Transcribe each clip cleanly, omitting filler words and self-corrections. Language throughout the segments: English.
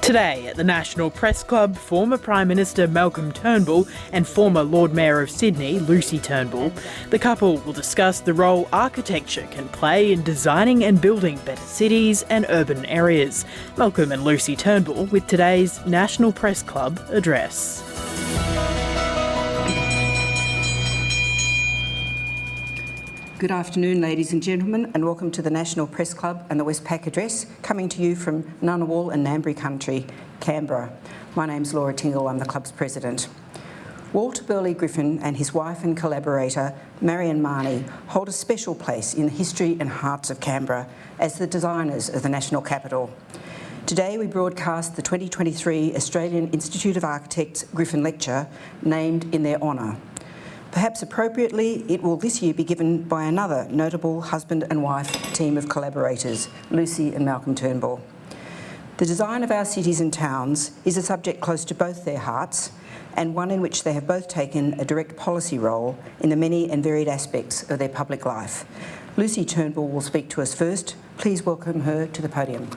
Today at the National Press Club, former Prime Minister Malcolm Turnbull and former Lord Mayor of Sydney, Lucy Turnbull, the couple will discuss the role architecture can play in designing and building better cities and urban areas. Malcolm and Lucy Turnbull with today's National Press Club address. Good afternoon, ladies and gentlemen, and welcome to the National Press Club and the Westpac Address, coming to you from Ngunnawal and Ngambri country, Canberra. My name's Laura Tingle, I'm the club's president. Walter Burley Griffin and his wife and collaborator, Marion Marnie, hold a special place in the history and hearts of Canberra as the designers of the national capital. Today we broadcast the 2023 Australian Institute of Architects Griffin Lecture, named in their honour. Perhaps appropriately, it will this year be given by another notable husband and wife team of collaborators, Lucy and Malcolm Turnbull. The design of our cities and towns is a subject close to both their hearts, and one in which they have both taken a direct policy role in the many and varied aspects of their public life. Lucy Turnbull will speak to us first. Please welcome her to the podium.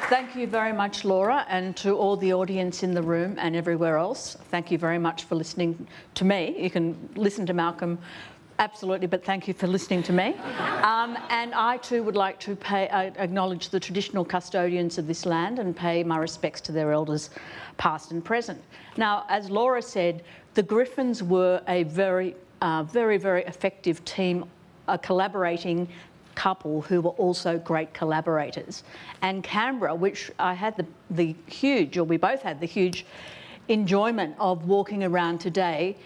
Thank you very much, Laura, and to all the audience in the room and everywhere else. Thank you very much for listening to me. You can listen to Malcolm, absolutely, but thank you for listening to me. And I too would like to acknowledge the traditional custodians of this land and pay my respects to their elders, past and present. Now, as Laura said, the Griffins were a very effective team, collaborating couple who were also great collaborators. And Canberra, which I had we both had the huge enjoyment of walking around today,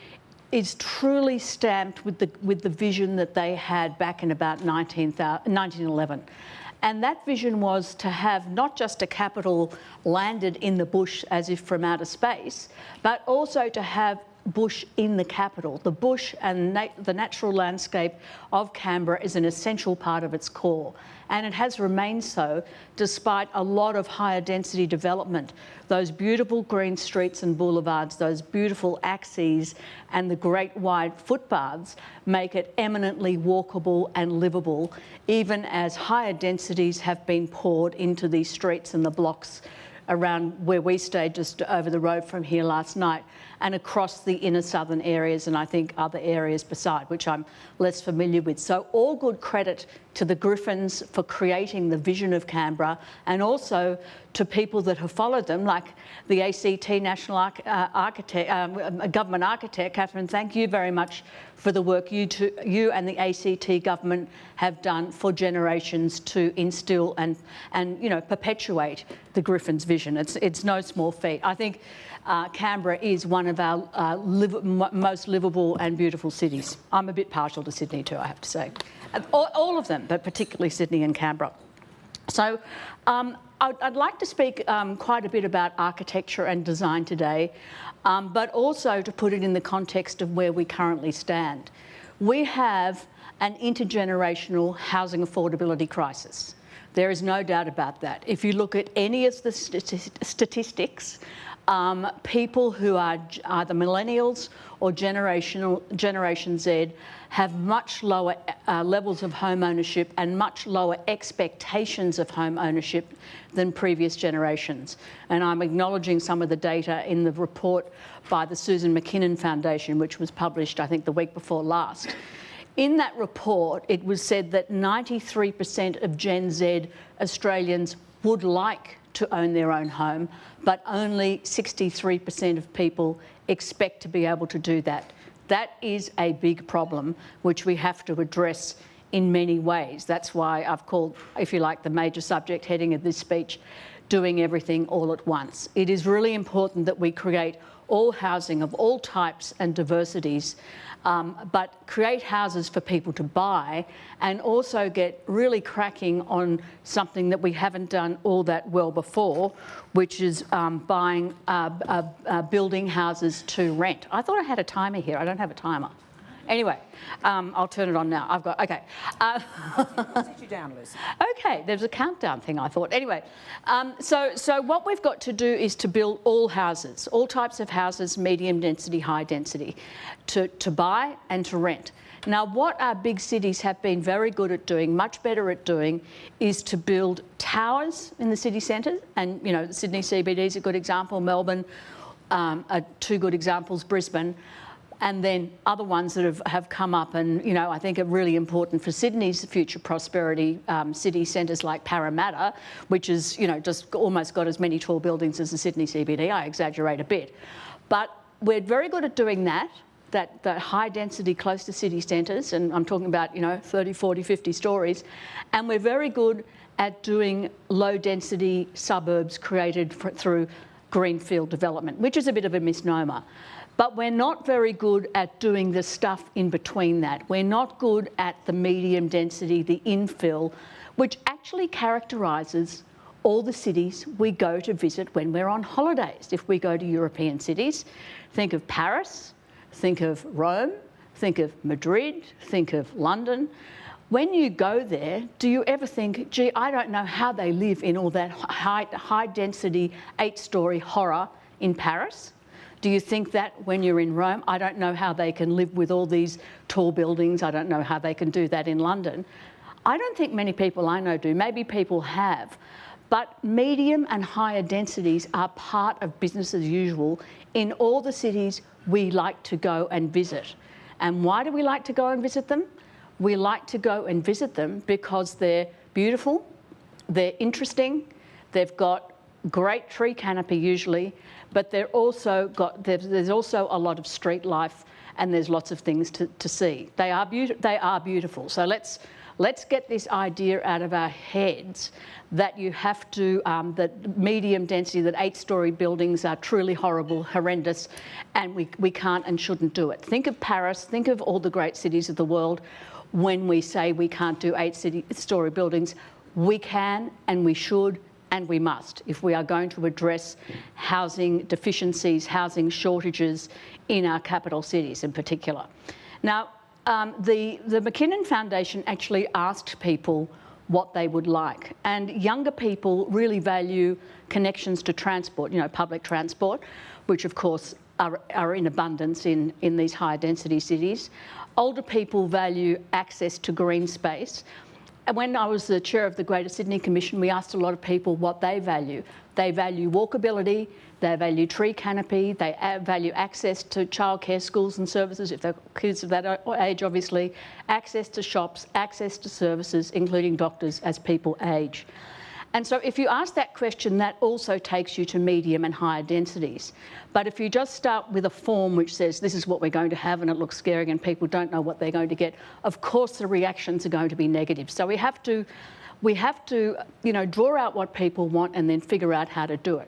is truly stamped with the vision that they had back in about 1911. And that vision was to have not just a capital landed in the bush as if from outer space, but also to have bush in the capital. The bush and the natural landscape of Canberra is an essential part of its core, and it has remained so despite a lot of higher density development. Those beautiful green streets and boulevards, those beautiful axes and the great wide footpaths make it eminently walkable and livable, even as higher densities have been poured into these streets and the blocks around where we stayed just over the road from here last night, and across the inner southern areas and I think other areas beside, which I'm less familiar with. So all good credit to the Griffins for creating the vision of Canberra, and also to people that have followed them, like the ACT National Government Architect, Catherine. Thank you very much for the work you and the ACT government have done for generations to instill and perpetuate the Griffins' vision. It's no small feat. I think Canberra is one of our most livable and beautiful cities. I'm a bit partial to Sydney too, I have to say. All of them, but particularly Sydney and Canberra. So I'd like to speak quite a bit about architecture and design today, but also to put it in the context of where we currently stand. We have an intergenerational housing affordability crisis. There is no doubt about that. If you look at any of the statistics, people who are either millennials or Generation Z have much lower levels of home ownership and much lower expectations of home ownership than previous generations. And I'm acknowledging some of the data in the report by the Susan McKinnon Foundation, which was published, I think, the week before last. In that report, it was said that 93% of Gen Z Australians would like to own their own home, but only 63% of people expect to be able to do that. That is a big problem, which we have to address in many ways. That's why I've called, if you like, the major subject heading of this speech, Doing Everything All at Once. It is really important that we create all housing of all types and diversities, but create houses for people to buy, and also get really cracking on something that we haven't done all that well before, which is building houses to rent. I thought I had a timer here. I don't have a timer. Anyway, I'll turn it on now. I've got, okay. Sit you down, Lucy. Okay, there's a countdown thing, I thought. Anyway, so what we've got to do is to build all houses, all types of houses, medium density, high density, to buy and to rent. Now, what our big cities have been very good at doing, much better at doing, is to build towers in the city centres. And, you know, Sydney CBD is a good example, Melbourne are two good examples, Brisbane. And then other ones that have come up and, you know, I think are really important for Sydney's future prosperity, city centres like Parramatta, which is, you know, just almost got as many tall buildings as the Sydney CBD. I exaggerate a bit. But we're very good at doing that high density close to city centres, and I'm talking about, you know, 30, 40, 50 stories. And we're very good at doing low density suburbs created through greenfield development, which is a bit of a misnomer. But we're not very good at doing the stuff in between that. We're not good at the medium density, the infill, which actually characterises all the cities we go to visit when we're on holidays. If we go to European cities, think of Paris, think of Rome, think of Madrid, think of London. When you go there, do you ever think, gee, I don't know how they live in all that high density, 8-storey horror in Paris? Do you think that when you're in Rome? I don't know how they can live with all these tall buildings. I don't know how they can do that in London. I don't think many people I know do. Maybe people have. But medium and higher densities are part of business as usual in all the cities we like to go and visit. And why do we like to go and visit them? We like to go and visit them because they're beautiful, they're interesting, they've got great tree canopy usually, but there's also a lot of street life and there's lots of things to see. They are beautiful. So let's get this idea out of our heads that you have to, that medium density, that 8-storey buildings are truly horrible, horrendous, and we can't and shouldn't do it. Think of Paris, think of all the great cities of the world. When we say we can't do 8-storey buildings, we can and we should and we must if we are going to address housing deficiencies, housing shortages in our capital cities in particular. Now, the McKinnon Foundation actually asked people what they would like, and younger people really value connections to transport, you know, public transport, which of course are in abundance in these high density cities. Older people value access to green space. And when I was the chair of the Greater Sydney Commission, we asked a lot of people what they value. They value walkability, they value tree canopy, they value access to childcare, schools and services, if they're kids of that age obviously, access to shops, access to services, including doctors as people age. And so if you ask that question, that also takes you to medium and higher densities. But if you just start with a form which says this is what we're going to have and it looks scary and people don't know what they're going to get, of course the reactions are going to be negative. So we have to, you know, draw out what people want and then figure out how to do it.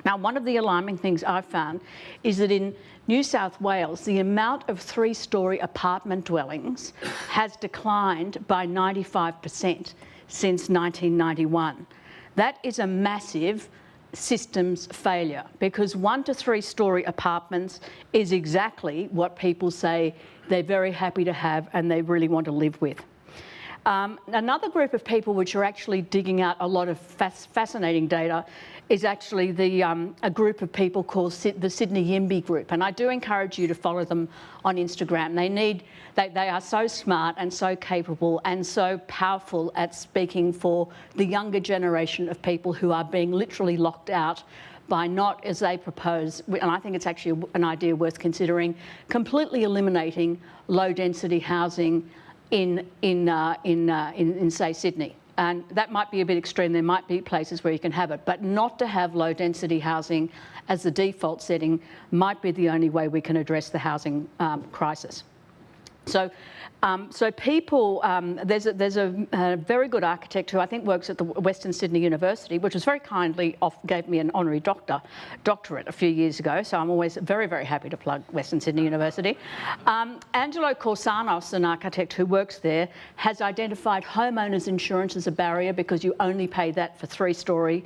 Now, one of the alarming things I've found is that in New South Wales, the amount of 3-storey apartment dwellings has declined by 95%. Since 1991. That is a massive systems failure because 1 to 3-storey apartments is exactly what people say they're very happy to have and they really want to live with. Another group of people which are actually digging out a lot of fascinating data is actually a group of people called the Sydney YIMBY group, and I do encourage you to follow them on Instagram. They are so smart and so capable and so powerful at speaking for the younger generation of people who are being literally locked out by not, as they propose, and I think it's actually an idea worth considering, completely eliminating low-density housing in say Sydney. And that might be a bit extreme. There might be places where you can have it, but not to have low density housing as the default setting might be the only way we can address the housing crisis. So people, there's a very good architect who I think works at the Western Sydney University, which was very kindly gave me an honorary doctorate a few years ago. So I'm always very, very happy to plug Western Sydney University. Angelo Corsanos, an architect who works there, has identified homeowners insurance as a barrier because you only pay that for 3-storey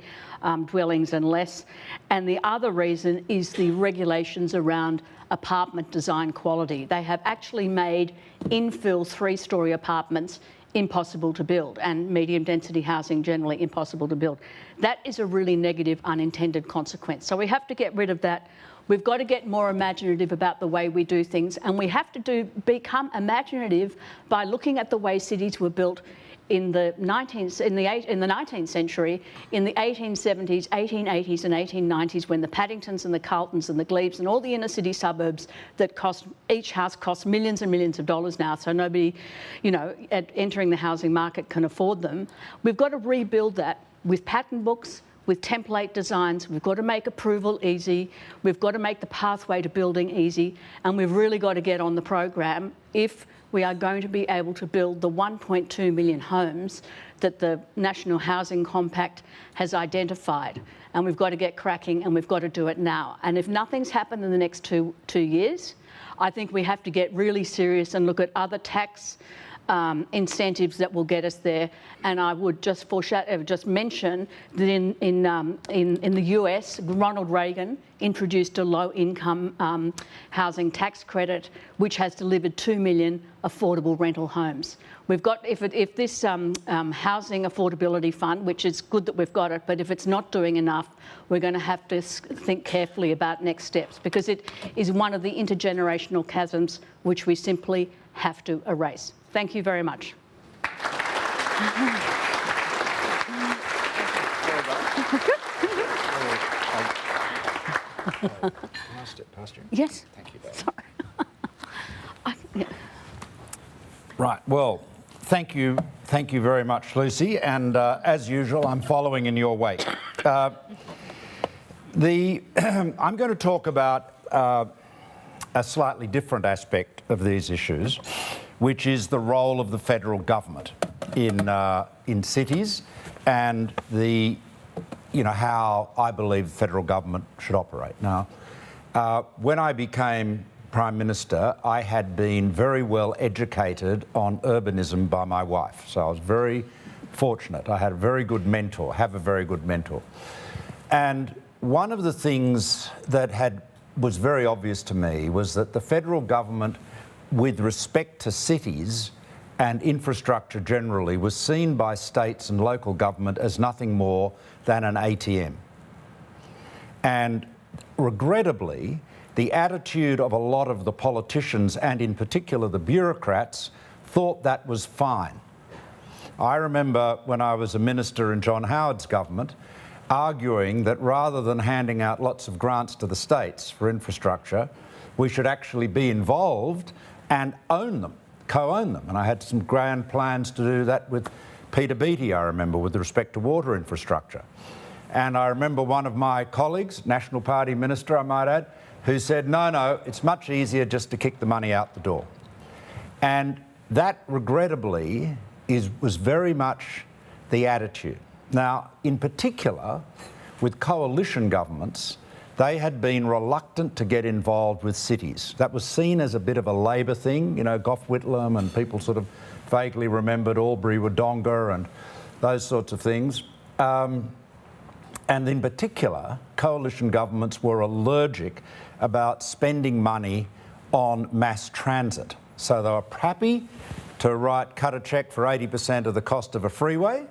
dwellings and less. And the other reason is the regulations around apartment design quality. They have actually made infill 3-storey apartments impossible to build, and medium density housing generally impossible to build. That is a really negative unintended consequence. So we have to get rid of that. We've got to get more imaginative about the way we do things, and we have to become imaginative by looking at the way cities were built in the 19th century, in the 1870s, 1880s and 1890s, when the Paddingtons and the Carltons and the Glebes and all the inner city suburbs that each house costs millions and millions of dollars now, so nobody, entering the housing market can afford them. We've got to rebuild that with pattern books, with template designs. We've got to make approval easy. We've got to make the pathway to building easy, and we've really got to get on the program if we are going to be able to build the 1.2 million homes that the National Housing Compact has identified. And we've got to get cracking, and we've got to do it now. And if nothing's happened in the next two years, I think we have to get really serious and look at other tax incentives that will get us there. And I would just mention that in the US, Ronald Reagan introduced a low-income housing tax credit, which has delivered 2 million affordable rental homes. We've got, if this housing affordability fund, which is good that we've got it, but if it's not doing enough, we're going to have to think carefully about next steps, because it is one of the intergenerational chasms which we simply have to erase. Thank you very much. Past you. Yes. Thank you, Dave. Sorry. Right. Well, thank you very much, Lucy. And as usual, I'm following in your wake. I'm going to talk about a slightly different aspect of these issues, which is the role of the federal government in cities, and how I believe the federal government should operate. Now, when I became Prime Minister, I had been very well educated on urbanism by my wife, so I was very fortunate. I had a very good mentor, and one of the things that was very obvious to me was that the federal government, with respect to cities and infrastructure generally, was seen by states and local government as nothing more than an ATM. And regrettably, the attitude of a lot of the politicians, and in particular the bureaucrats, thought that was fine. I remember when I was a minister in John Howard's government, arguing that rather than handing out lots of grants to the states for infrastructure, we should actually be involved and own them, co-own them. And I had some grand plans to do that with Peter Beattie, I remember, with respect to water infrastructure. And I remember one of my colleagues, National Party minister, I might add, who said, no, it's much easier just to kick the money out the door. And that, regrettably, was very much the attitude. Now, in particular, with coalition governments, they had been reluctant to get involved with cities. That was seen as a bit of a Labor thing, Gough Whitlam, and people sort of vaguely remembered Albury-Wodonga and those sorts of things. And in particular, coalition governments were allergic about spending money on mass transit. So they were happy to cut a cheque for 80% of the cost of a freeway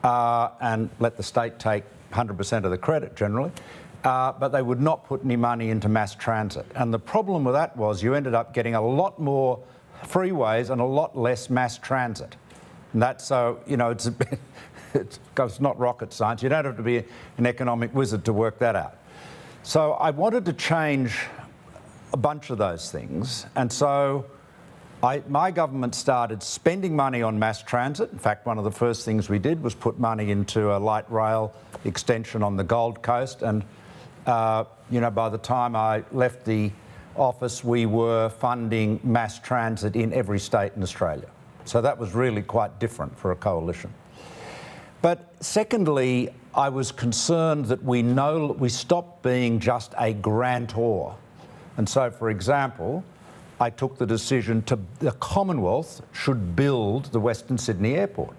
and let the state take 100% of the credit generally. But they would not put any money into mass transit. And the problem with that was you ended up getting a lot more freeways and a lot less mass transit. And that's it's not rocket science. You don't have to be an economic wizard to work that out. So I wanted to change a bunch of those things. And so my government started spending money on mass transit. In fact, one of the first things we did was put money into a light rail extension on the Gold Coast. And by the time I left the office, we were funding mass transit in every state in Australia. So that was really quite different for a coalition. But secondly, I was concerned that we stopped being just a grantor. And so, for example, I took the decision the Commonwealth should build the Western Sydney Airport.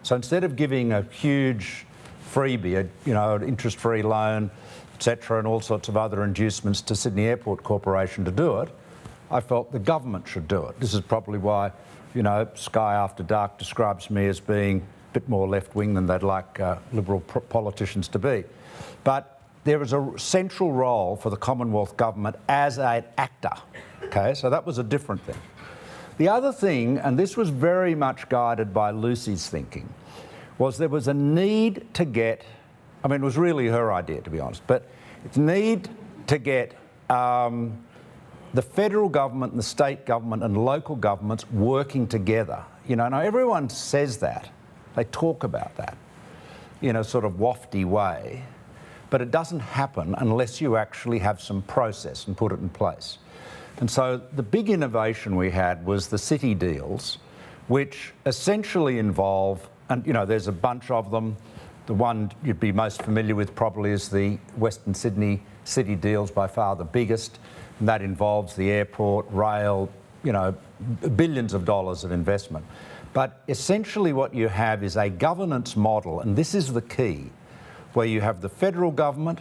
So instead of giving a huge freebie, an interest-free loan, etc., and all sorts of other inducements to Sydney Airport Corporation to do it, I felt the government should do it. This is probably why, Sky After Dark describes me as being a bit more left-wing than they'd like Liberal politicians to be. But there is a central role for the Commonwealth Government as an actor. Okay, so that was a different thing. The other thing, and this was very much guided by Lucy's thinking, was there was a need to get, it was really her idea, to be honest, but it's need to get the federal government and the state government and local governments working together. Now everyone says that. They talk about that in a sort of wafty way, but it doesn't happen unless you actually have some process and put it in place. And so the big innovation we had was the city deals, which essentially involve, and there's a bunch of them. The one you'd be most familiar with probably is the Western Sydney city deals, by far the biggest, and that involves the airport, rail, billions of dollars of investment. But essentially what you have is a governance model, and this is the key, where you have the federal government,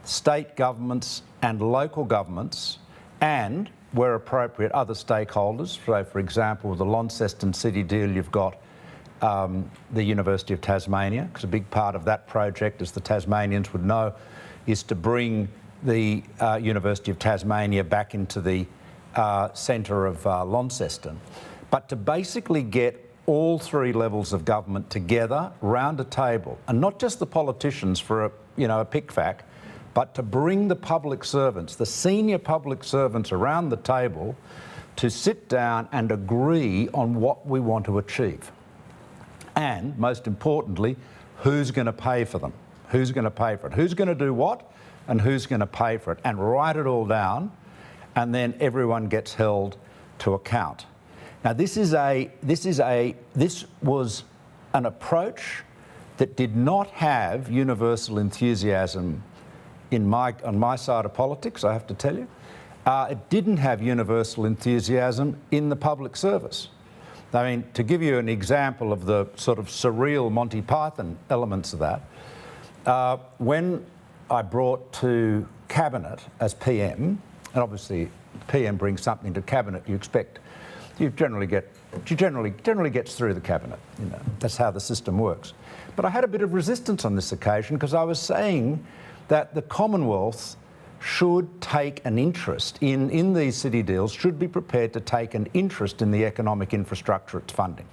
state governments and local governments, and, where appropriate, other stakeholders. So, for example, with the Launceston City deal, you've got the University of Tasmania, because a big part of that project, as the Tasmanians would know, is to bring the University of Tasmania back into the centre of Launceston. But to basically get all three levels of government together round a table, and not just the politicians for a pickfack, but to bring the public servants, the senior public servants around the table to sit down and agree on what we want to achieve. And, most importantly, who's going to pay for them? Who's going to pay for it? Who's going to do what? And who's going to pay for it? And write it all down, and then everyone gets held to account. Now, this was an approach that did not have universal enthusiasm on my side of politics, I have to tell you. It didn't have universal enthusiasm in the public service. To give you an example of the sort of surreal Monty Python elements of that, when I brought to Cabinet as PM, and obviously PM brings something to Cabinet, you generally gets through the Cabinet. That's how the system works. But I had a bit of resistance on this occasion because I was saying that the Commonwealth should take an interest in these city deals, should be prepared to take an interest in the economic infrastructure it's funding.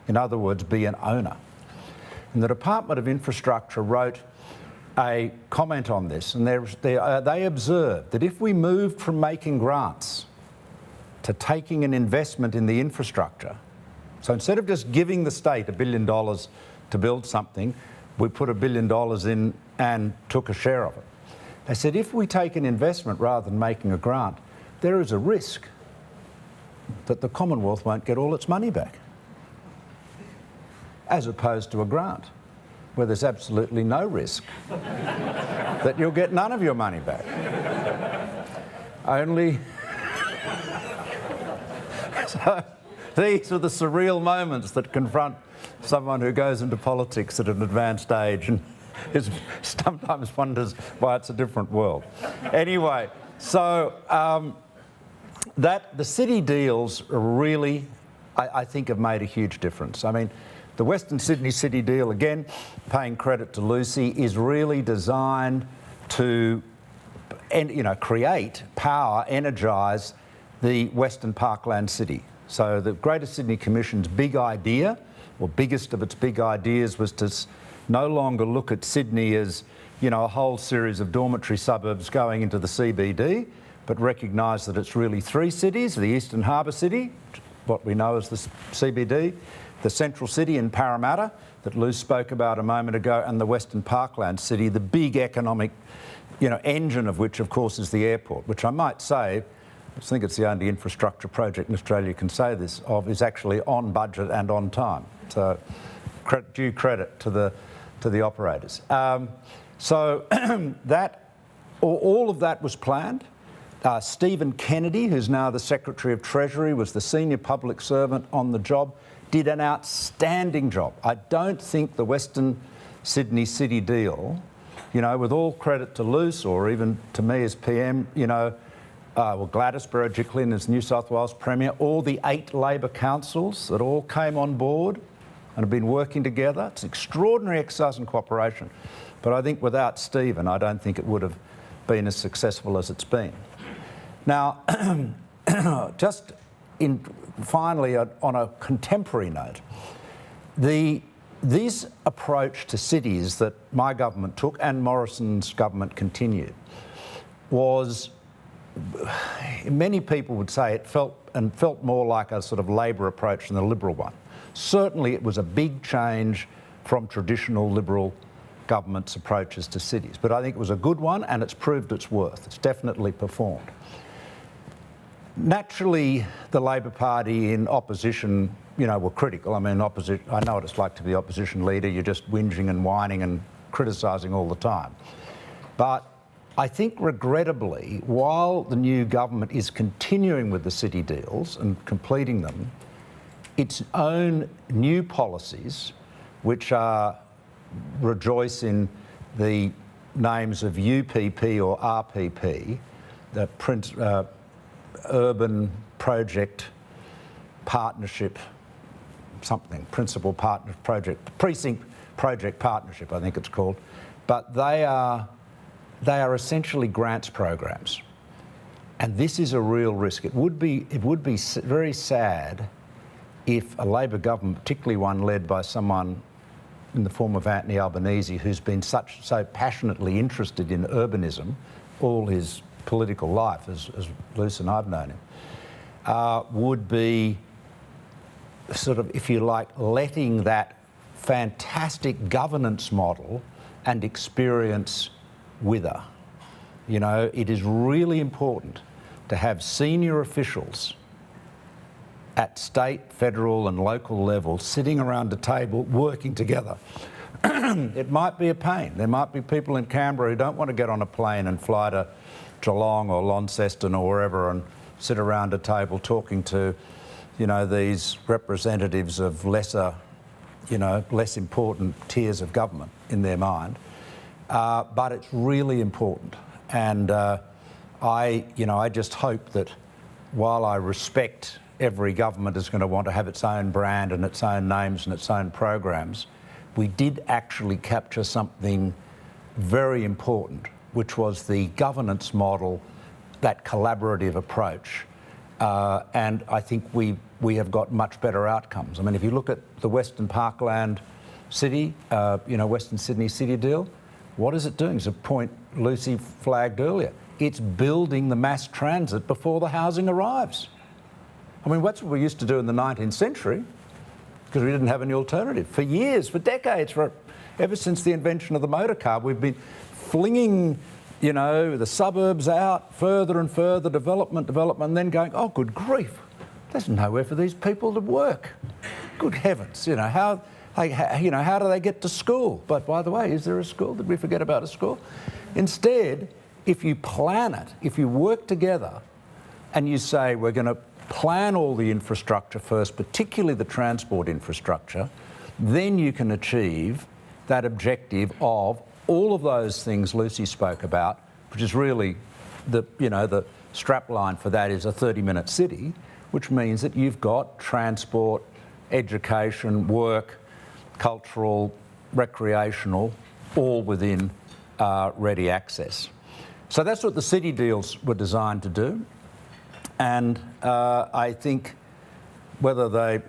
In other words, be an owner. And the Department of Infrastructure wrote a comment on this, and they observed that if we moved from making grants to taking an investment in the infrastructure, so instead of just giving the state $1 billion to build something, we put $1 billion in and took a share of it. They said if we take an investment rather than making a grant, there is a risk that the Commonwealth won't get all its money back, as opposed to a grant, where there's absolutely no risk that you'll get none of your money back. Only... So these are the surreal moments that confront someone who goes into politics at an advanced age and sometimes wonders why it's a different world. Anyway, so the city deals really, I think, have made a huge difference. The Western Sydney City deal, again, paying credit to Lucy, is really designed to create, power, energise the Western Parkland City. So the Greater Sydney Commission's big idea, or biggest of its big ideas, was to no longer look at Sydney as, a whole series of dormitory suburbs going into the CBD, but recognise that it's really three cities: the Eastern Harbour City, what we know as the CBD, the Central City in Parramatta, that Lou spoke about a moment ago, and the Western Parkland City, the big economic, engine of which, of course, is the airport, which I might say, I think it's the only infrastructure project in Australia can say this of, is actually on budget and on time. So due credit to the operators. So all of that was planned. Stephen Kennedy, who's now the Secretary of Treasury, was the senior public servant on the job, did an outstanding job. I don't think the Western Sydney City deal, you know, with all credit to Luce or even to me as PM, you know, well, Gladys Berejiklian as New South Wales Premier, all the 8 Labor councils that all came on board and have been working together. It's extraordinary exercise and cooperation. But I think without Stephen, I don't think it would have been as successful as it's been. Now, just finally, on a contemporary note, this approach to cities that my government took and Morrison's government continued was, many people would say it felt more like a sort of Labor approach than a Liberal one. Certainly it was a big change from traditional Liberal government's approaches to cities, but I think it was a good one and it's proved its worth. It's definitely performed. Naturally, the Labor Party in opposition, you know, were critical. I mean, I know what it's like to be opposition leader. You're just whinging and whining and criticising all the time. But I think, regrettably, while the new government is continuing with the city deals and completing them, its own new policies, which rejoice in the names of UPP or RPP, the Urban Project Partnership, something, Principal Partner Project, Precinct Project Partnership, I think it's called, but they are essentially grants programs, and this is a real risk. It would be very sad if a Labor government, particularly one led by someone in the form of Anthony Albanese, who's been so passionately interested in urbanism all his political life, as Luce and I've known him, would be sort of, if you like, letting that fantastic governance model and experience wither. You know, it is really important to have senior officials at state, federal and local level sitting around a table working together. It might be a pain. There might be people in Canberra who don't want to get on a plane and fly to Geelong or Launceston or wherever and sit around a table talking to, you know, these representatives of lesser, you know, less important tiers of government in their mind. But it's really important. And I just hope that while I respect every government is going to want to have its own brand and its own names and its own programs, we did actually capture something very important, which was the governance model, that collaborative approach. And I think we have got much better outcomes. I mean, if you look at the Western Parkland City, Western Sydney City deal, what is it doing? It's a point Lucy flagged earlier. It's building the mass transit before the housing arrives. I mean, that's what we used to do in the 19th century because we didn't have any alternative. For years, for decades, ever since the invention of the motor car, we've been flinging, you know, the suburbs out further and further, development, and then going, oh, good grief, there's nowhere for these people to work. Good heavens, you know, how do they get to school? But by the way, is there a school? Did we forget about a school? Instead, if you plan it, if you work together and you say we're going to plan all the infrastructure first, particularly the transport infrastructure, then you can achieve that objective of all of those things Lucy spoke about, which is really the strap line for that is a 30-minute city, which means that you've got transport, education, work, cultural, recreational, all within ready access. So that's what the city deals were designed to do. And I think Labor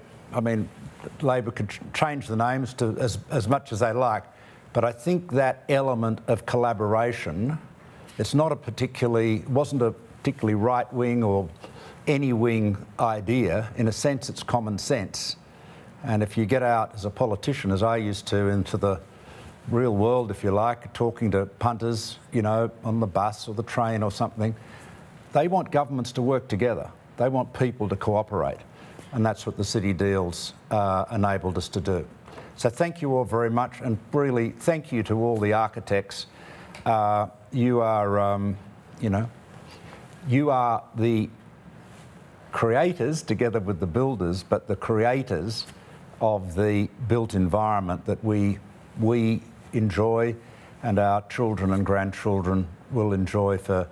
could change the names to as much as they like, but I think that element of collaboration, it wasn't a particularly right-wing or any-wing idea. In a sense, it's common sense. And if you get out as a politician, as I used to, into the real world, if you like, talking to punters, you know, on the bus or the train or something, they want governments to work together. They want people to cooperate. And that's what the city deals enabled us to do. So thank you all very much, and really thank you to all the architects. You are the creators, together with the builders, but the creators of the built environment that we enjoy, and our children and grandchildren will enjoy for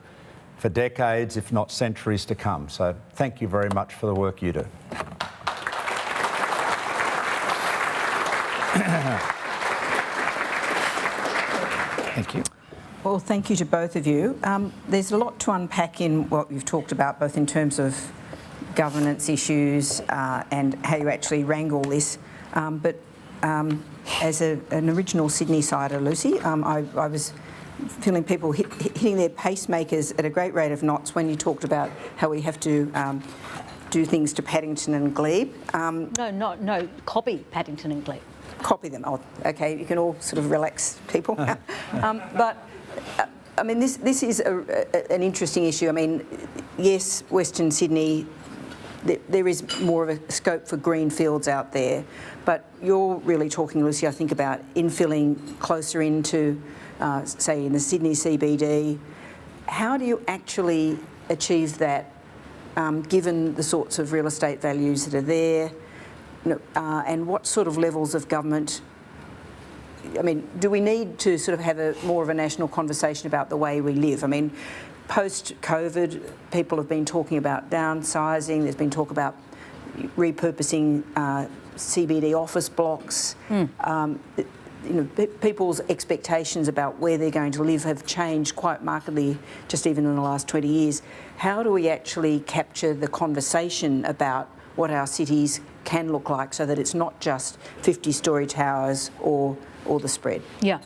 decades, if not centuries to come. So thank you very much for the work you do. Thank you. Well, thank you to both of you. There's a lot to unpack in what you've talked about, both in terms of governance issues and how you actually wrangle this. But as an original Sydney-sider, Lucy, I was feeling people hitting their pacemakers at a great rate of knots when you talked about how we have to do things to Paddington and Glebe. No, copy Paddington and Glebe. Copy them. Oh, okay, you can all sort of relax, people. But I mean, this is an interesting issue. I mean, yes, Western Sydney, there is more of a scope for green fields out there, but you're really talking, Lucy, I think, about infilling closer into, say, in the Sydney CBD. How do you actually achieve that, given the sorts of real estate values that are there, and what sort of levels of government? I mean, do we need to sort of have more of a national conversation about the way we live? I mean, post-COVID, people have been talking about downsizing. There's been talk about repurposing CBD office blocks. People's expectations about where they're going to live have changed quite markedly just even in the last 20 years. How do we actually capture the conversation about what our cities can look like so that it's not just 50-storey towers or the spread? Yeah.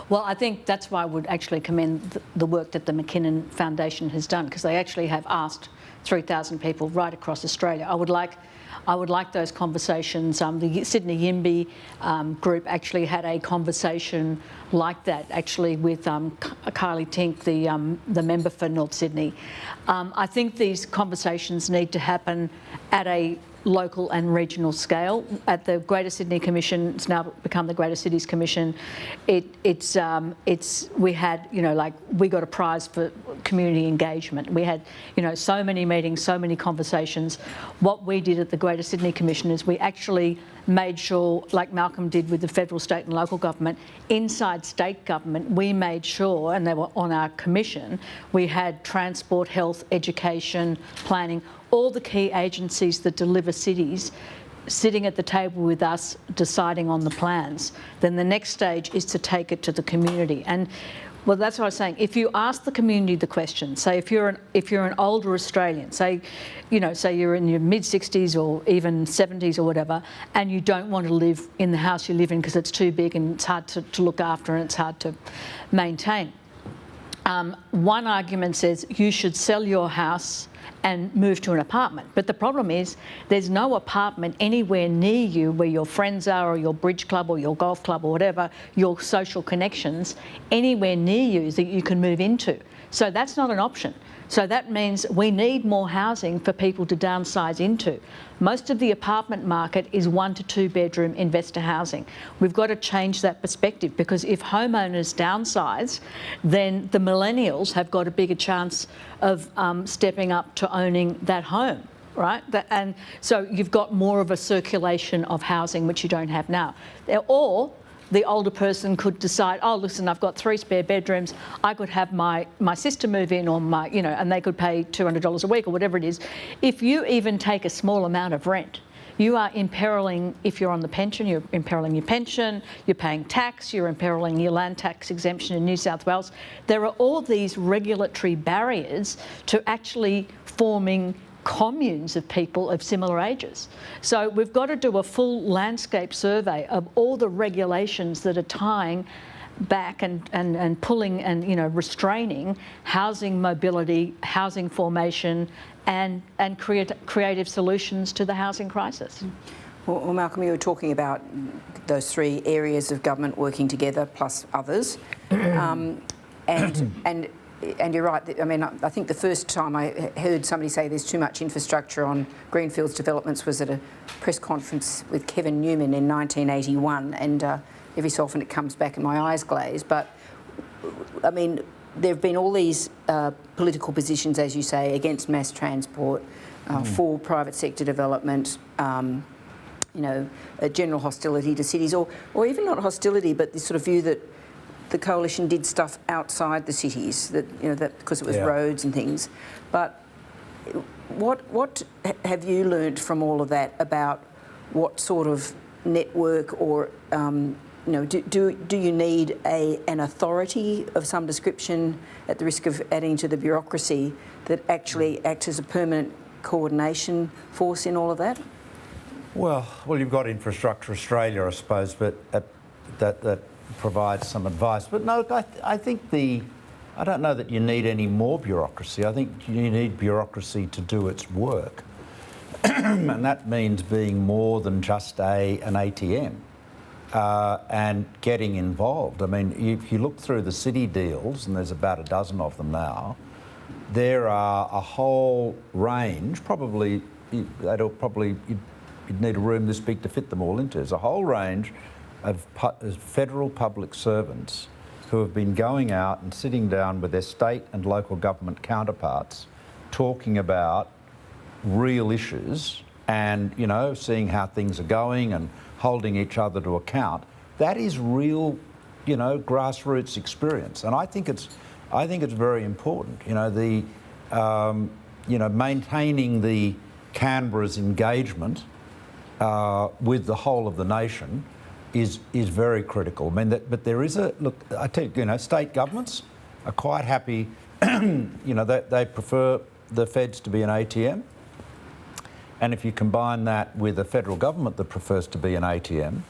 Well, I think that's why I would actually commend the work that the McKinnon Foundation has done, because they actually have asked 3,000 people right across Australia. I would like those conversations. The Sydney YIMBY group actually had a conversation like that, actually, with Kylie Tink, the member for North Sydney. I think these conversations need to happen at a local and regional scale. At the Greater Sydney Commission, it's now become the Greater Cities Commission. We had, we got a prize for community engagement. We had, so many meetings, so many conversations. What we did at the Greater Sydney Commission is we actually made sure, like Malcolm did with the federal, state and local government, inside state government, we made sure, and they were on our commission, we had transport, health, education, planning, all the key agencies that deliver cities sitting at the table with us deciding on the plans. Then the next stage is to take it to the community. And well, that's what I was saying. If you ask the community the question, say if you're an older Australian, say you're in your mid-60s or even 70s or whatever, and you don't want to live in the house you live in because it's too big and it's hard to look after and it's hard to maintain. One argument says you should sell your house and move to an apartment. But the problem is there's no apartment anywhere near you where your friends are, or your bridge club or your golf club or whatever, your social connections, anywhere near you that you can move into. So that's not an option. So that means we need more housing for people to downsize into. Most of the apartment market is 1 to 2 bedroom investor housing. We've got to change that perspective, because if homeowners downsize, then the millennials have got a bigger chance of stepping up to owning that home, right? And so you've got more of a circulation of housing, which you don't have now. Or the older person could decide, oh, listen, I've got 3 spare bedrooms. I could have my sister move in, or and they could pay $200 a week or whatever it is. If you even take a small amount of rent, you are imperiling, if you're on the pension, you're imperiling your pension, you're paying tax, you're imperiling your land tax exemption in New South Wales. There are all these regulatory barriers to actually forming communes of people of similar ages. So we've got to do a full landscape survey of all the regulations that are tying back and pulling and restraining housing mobility, housing formation, and creative solutions to the housing crisis. Well, Malcolm, you were talking about those 3 areas of government working together plus others, and you're right. I mean, I think the first time I heard somebody say there's too much infrastructure on greenfields developments was at a press conference with Kevin Newman in 1981, and every so often it comes back and my eyes glaze. But, I mean, there have been all these political positions, as you say, against mass transport, for private sector development, a general hostility to cities, or even not hostility, but this sort of view that the coalition did stuff outside the cities, that because it was roads and things. But what have you learnt from all of that about what sort of network or do you need an authority of some description, at the risk of adding to the bureaucracy, that actually acts as a permanent coordination force in all of that? Well, you've got Infrastructure Australia, I suppose, but that provides some advice. But no, I think I don't know that you need any more bureaucracy. I think you need bureaucracy to do its work. And that means being more than just an ATM and getting involved. I mean, if you look through the city deals, and there's about a dozen of them now, there are a whole range, you'd need a room this big to fit them all into. There's a whole range of federal public servants who have been going out and sitting down with their state and local government counterparts, talking about real issues and, seeing how things are going and holding each other to account. That is real, grassroots experience, and I think it's very important. Maintaining the Canberra's engagement with the whole of the nation is very critical. I mean, but there is I tell you, state governments are quite happy. They prefer the feds to be an ATM. And if you combine that with a federal government that prefers to be an ATM,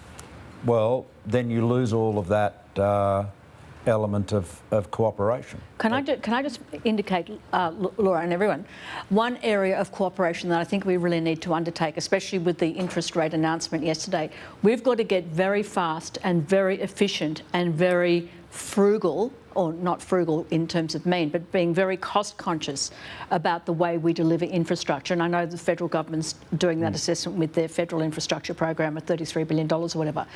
well, then you lose all of that element of cooperation. Can I just indicate, Laura and everyone, one area of cooperation that I think we really need to undertake, especially with the interest rate announcement yesterday. We've got to get very fast and very efficient and very frugal, or not frugal in terms of mean, but being very cost conscious about the way we deliver infrastructure. And I know the federal government's doing that assessment with their federal infrastructure program of $33 billion or whatever.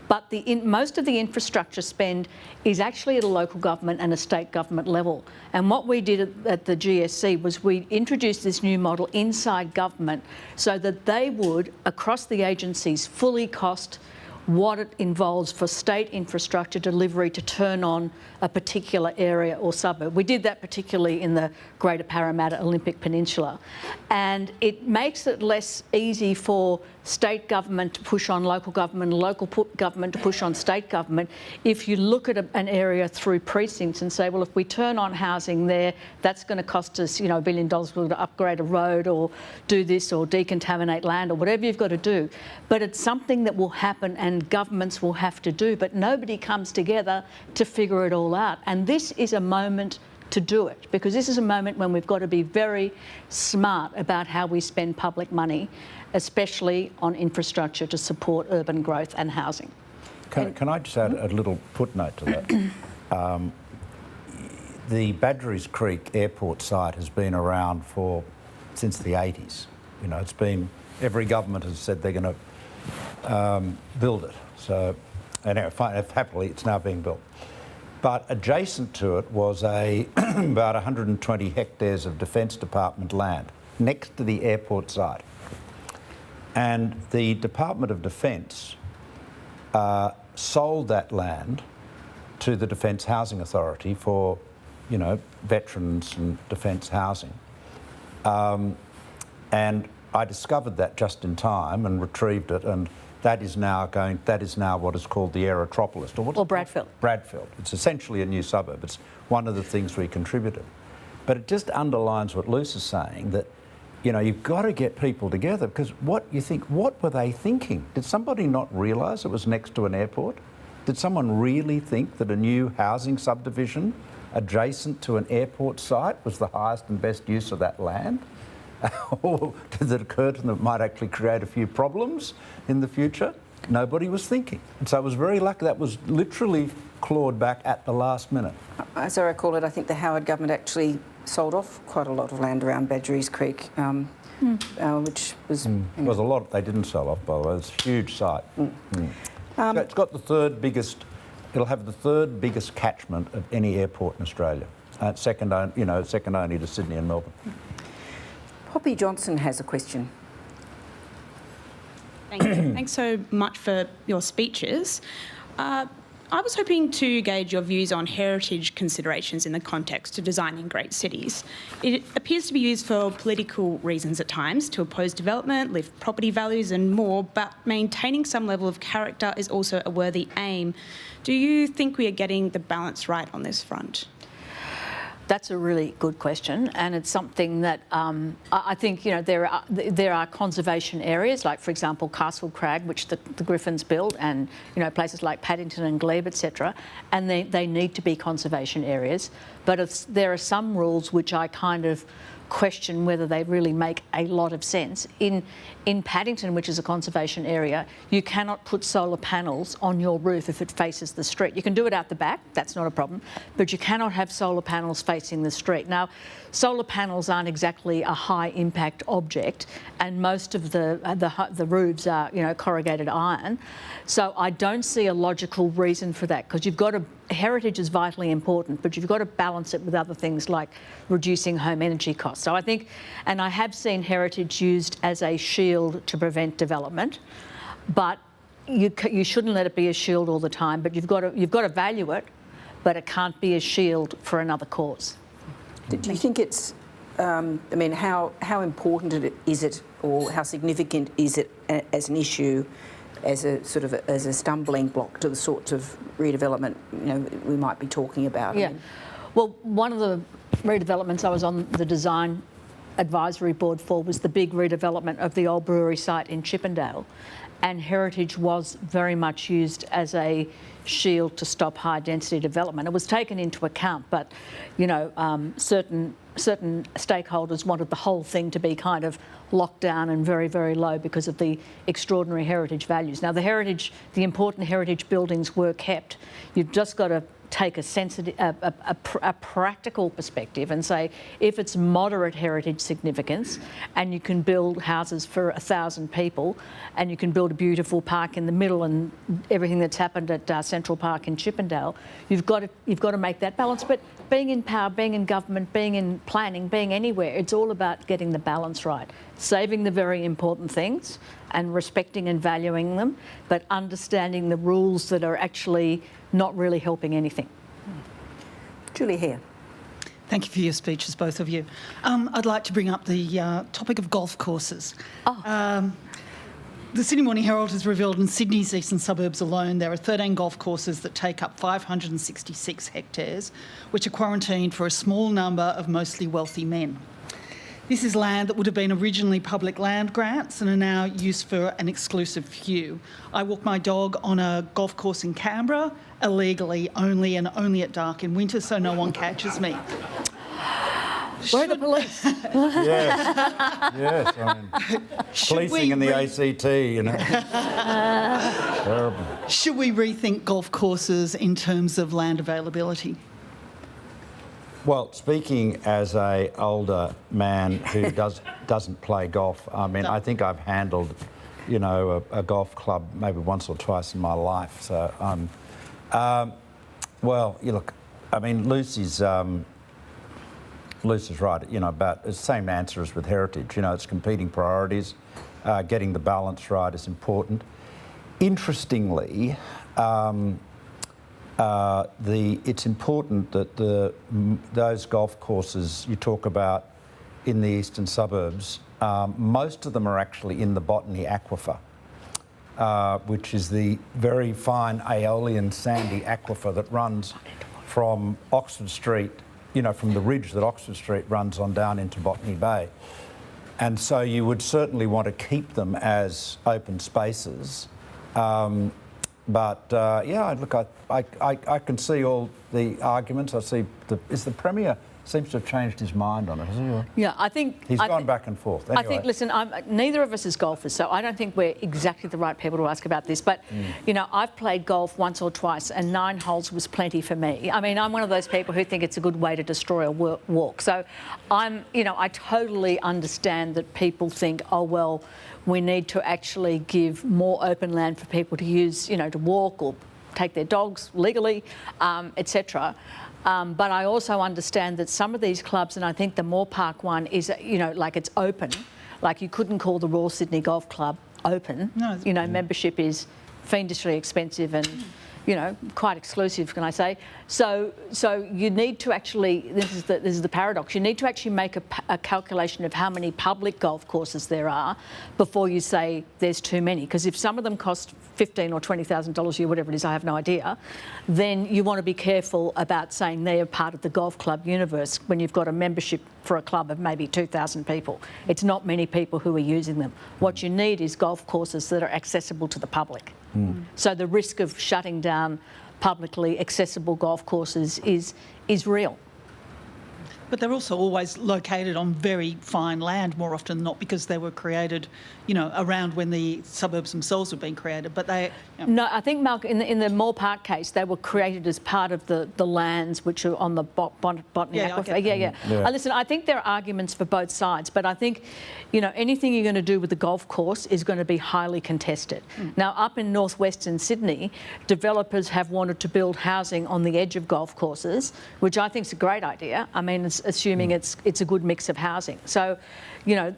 But most of the infrastructure spend is actually at a local government and a state government level. And what we did at the GSC was we introduced this new model inside government so that they would, across the agencies, fully cost what it involves for state infrastructure delivery to turn on a particular area or suburb. We did that particularly in the Greater Parramatta Olympic Peninsula. And it makes it less easy for state government to push on local government, local government to push on state government, if you look at an area through precincts and say, well, if we turn on housing there, that's going to cost us, $1 billion to upgrade a road or do this or decontaminate land or whatever you've got to do. But it's something that will happen and governments will have to do, but nobody comes together to figure it all out. And this is a moment to do it, because this is a moment when we've got to be very smart about how we spend public money, especially on infrastructure to support urban growth and housing. Can I just add a little footnote to that? The Badgerys Creek airport site has been around since the 80s. It's been, every government has said they're going to build it. So, and happily, it's now being built. But adjacent to it was about 120 hectares of Defence Department land next to the airport site. And the Department of Defence sold that land to the Defence Housing Authority for, veterans and defence housing. And I discovered that just in time and retrieved it, and that is now what is called the Aerotropolis. Or Bradfield. Bradfield. It's essentially a new suburb. It's one of the things we contributed. But it just underlines what Luce is saying, that, you've got to get people together, because what were they thinking? Did somebody not realise it was next to an airport? Did someone really think that a new housing subdivision adjacent to an airport site was the highest and best use of that land? Or did it occur to them that it might actually create a few problems in the future? Nobody was thinking. And so it was very lucky. That was literally clawed back at the last minute. As I recall it, I think the Howard government actually sold off quite a lot of land around Badgerys Creek, which was... There was a lot they didn't sell off, by the way. It's a huge site. So it's got the third biggest... It'll have the third biggest catchment of any airport in Australia. Second only to Sydney and Melbourne. Poppy Johnson has a question. Thank you. Thanks so much for your speeches. I was hoping to gauge your views on heritage considerations in the context of designing great cities. It appears to be used for political reasons at times, to oppose development, lift property values and more, but maintaining some level of character is also a worthy aim. Do you think we are getting the balance right on this front? That's a really good question, and it's something that I think, you know, there are conservation areas, like, for example, Castle Crag, which the Griffins built, and, you know, places like Paddington and Glebe, etc., and they need to be conservation areas. But there are some rules which I kind of question whether they really make a lot of sense. In Paddington, which is a conservation area, you cannot put solar panels on your roof if it faces the street. You can do it out the back, that's not a problem, but you cannot have solar panels facing the street. Now, solar panels aren't exactly a high impact object, and most of the roofs are, you know, corrugated iron. So I don't see a logical reason for that, because you've got to, heritage is vitally important, but you've got to balance it with other things like reducing home energy costs. So I think, and I have seen heritage used as a shield to prevent development, but you shouldn't let it be a shield all the time. But you've got to value it, but it can't be a shield for another cause. Do you think it's, I mean, how important is it, or how significant is it as an issue, as a sort of as a stumbling block to the sorts of redevelopment, you know, we might be talking about? Yeah. Well, one of the redevelopments I was on the design advisory board for was the big redevelopment of the old brewery site in Chippendale, and heritage was very much used as a shield to stop high density development. It was taken into account, but, you know, certain stakeholders wanted the whole thing to be kind of locked down and very, very low because of the extraordinary heritage values. Now, the important heritage buildings were kept. You've just got to take a practical perspective and say, if it's moderate heritage significance and you can build houses for 1,000 people and you can build a beautiful park in the middle and everything that's happened at Central Park in Chippendale, you've got to make that balance. But being in power, being in government, being in planning, being anywhere, it's all about getting the balance right, saving the very important things and respecting and valuing them, but understanding the rules that are actually not really helping anything. Julie Hare. Thank you for your speeches, both of you. I'd like to bring up the topic of golf courses. The Sydney Morning Herald has revealed in Sydney's eastern suburbs alone there are 13 golf courses that take up 566 hectares, which are quarantined for a small number of mostly wealthy men. This is land that would have been originally public land grants and are now used for an exclusive few. I walk my dog on a golf course in Canberra, illegally only at dark in winter, so no one catches me. Where are the police? Yes. I mean, policing in the ACT, you know. Terrible. Should we rethink golf courses in terms of land availability? Well, speaking as an older man who doesn't play golf, I mean, I think I've handled, you know, a golf club maybe once or twice in my life. So, well, you look, I mean, Lucy's right, you know, about the same answer as with heritage. You know, it's competing priorities. Getting the balance right is important. Interestingly, it's important that those golf courses you talk about in the eastern suburbs, most of them are actually in the Botany Aquifer, which is the very fine aeolian sandy aquifer that runs from Oxford Street, you know, from the ridge that Oxford Street runs on down into Botany Bay. And so you would certainly want to keep them as open spaces. But yeah, look, I can see all the arguments. I see the Premier seems to have changed his mind on it, hasn't he? Yeah, I think he's gone back and forth. Anyway. I think, listen, neither of us is golfers, so I don't think we're exactly the right people to ask about this. But you know, I've played golf once or twice, and 9 holes was plenty for me. I mean, I'm one of those people who think it's a good way to destroy a walk. So you know, I totally understand that people think, oh well, we need to actually give more open land for people to use, you know, to walk or take their dogs legally, etc. But I also understand that some of these clubs, and I think the Moore Park one is, you know, like it's open. Like you couldn't call the Royal Sydney Golf Club open. No, you know, membership is fiendishly expensive and quite exclusive, can I say? So you need to actually, this is the paradox, you need to actually make a calculation of how many public golf courses there are before you say there's too many. Because if some of them cost $15,000 or $20,000 a year, whatever it is, I have no idea, then you want to be careful about saying they are part of the golf club universe when you've got a membership for a club of maybe 2,000 people. It's not many people who are using them. What you need is golf courses that are accessible to the public. So the risk of shutting down publicly accessible golf courses is real. But they're also always located on very fine land more often than not, because they were created, around when the suburbs themselves were being created. But they... No, I think, Malcolm, in the Moore Park case, they were created as part of the lands which are on the botany aquifer. Yeah. Listen, I think there are arguments for both sides, but I think, anything you're going to do with the golf course is going to be highly contested. Now, up in northwestern Sydney, developers have wanted to build housing on the edge of golf courses, which I think is a great idea. I mean, assuming it's a good mix of housing. So,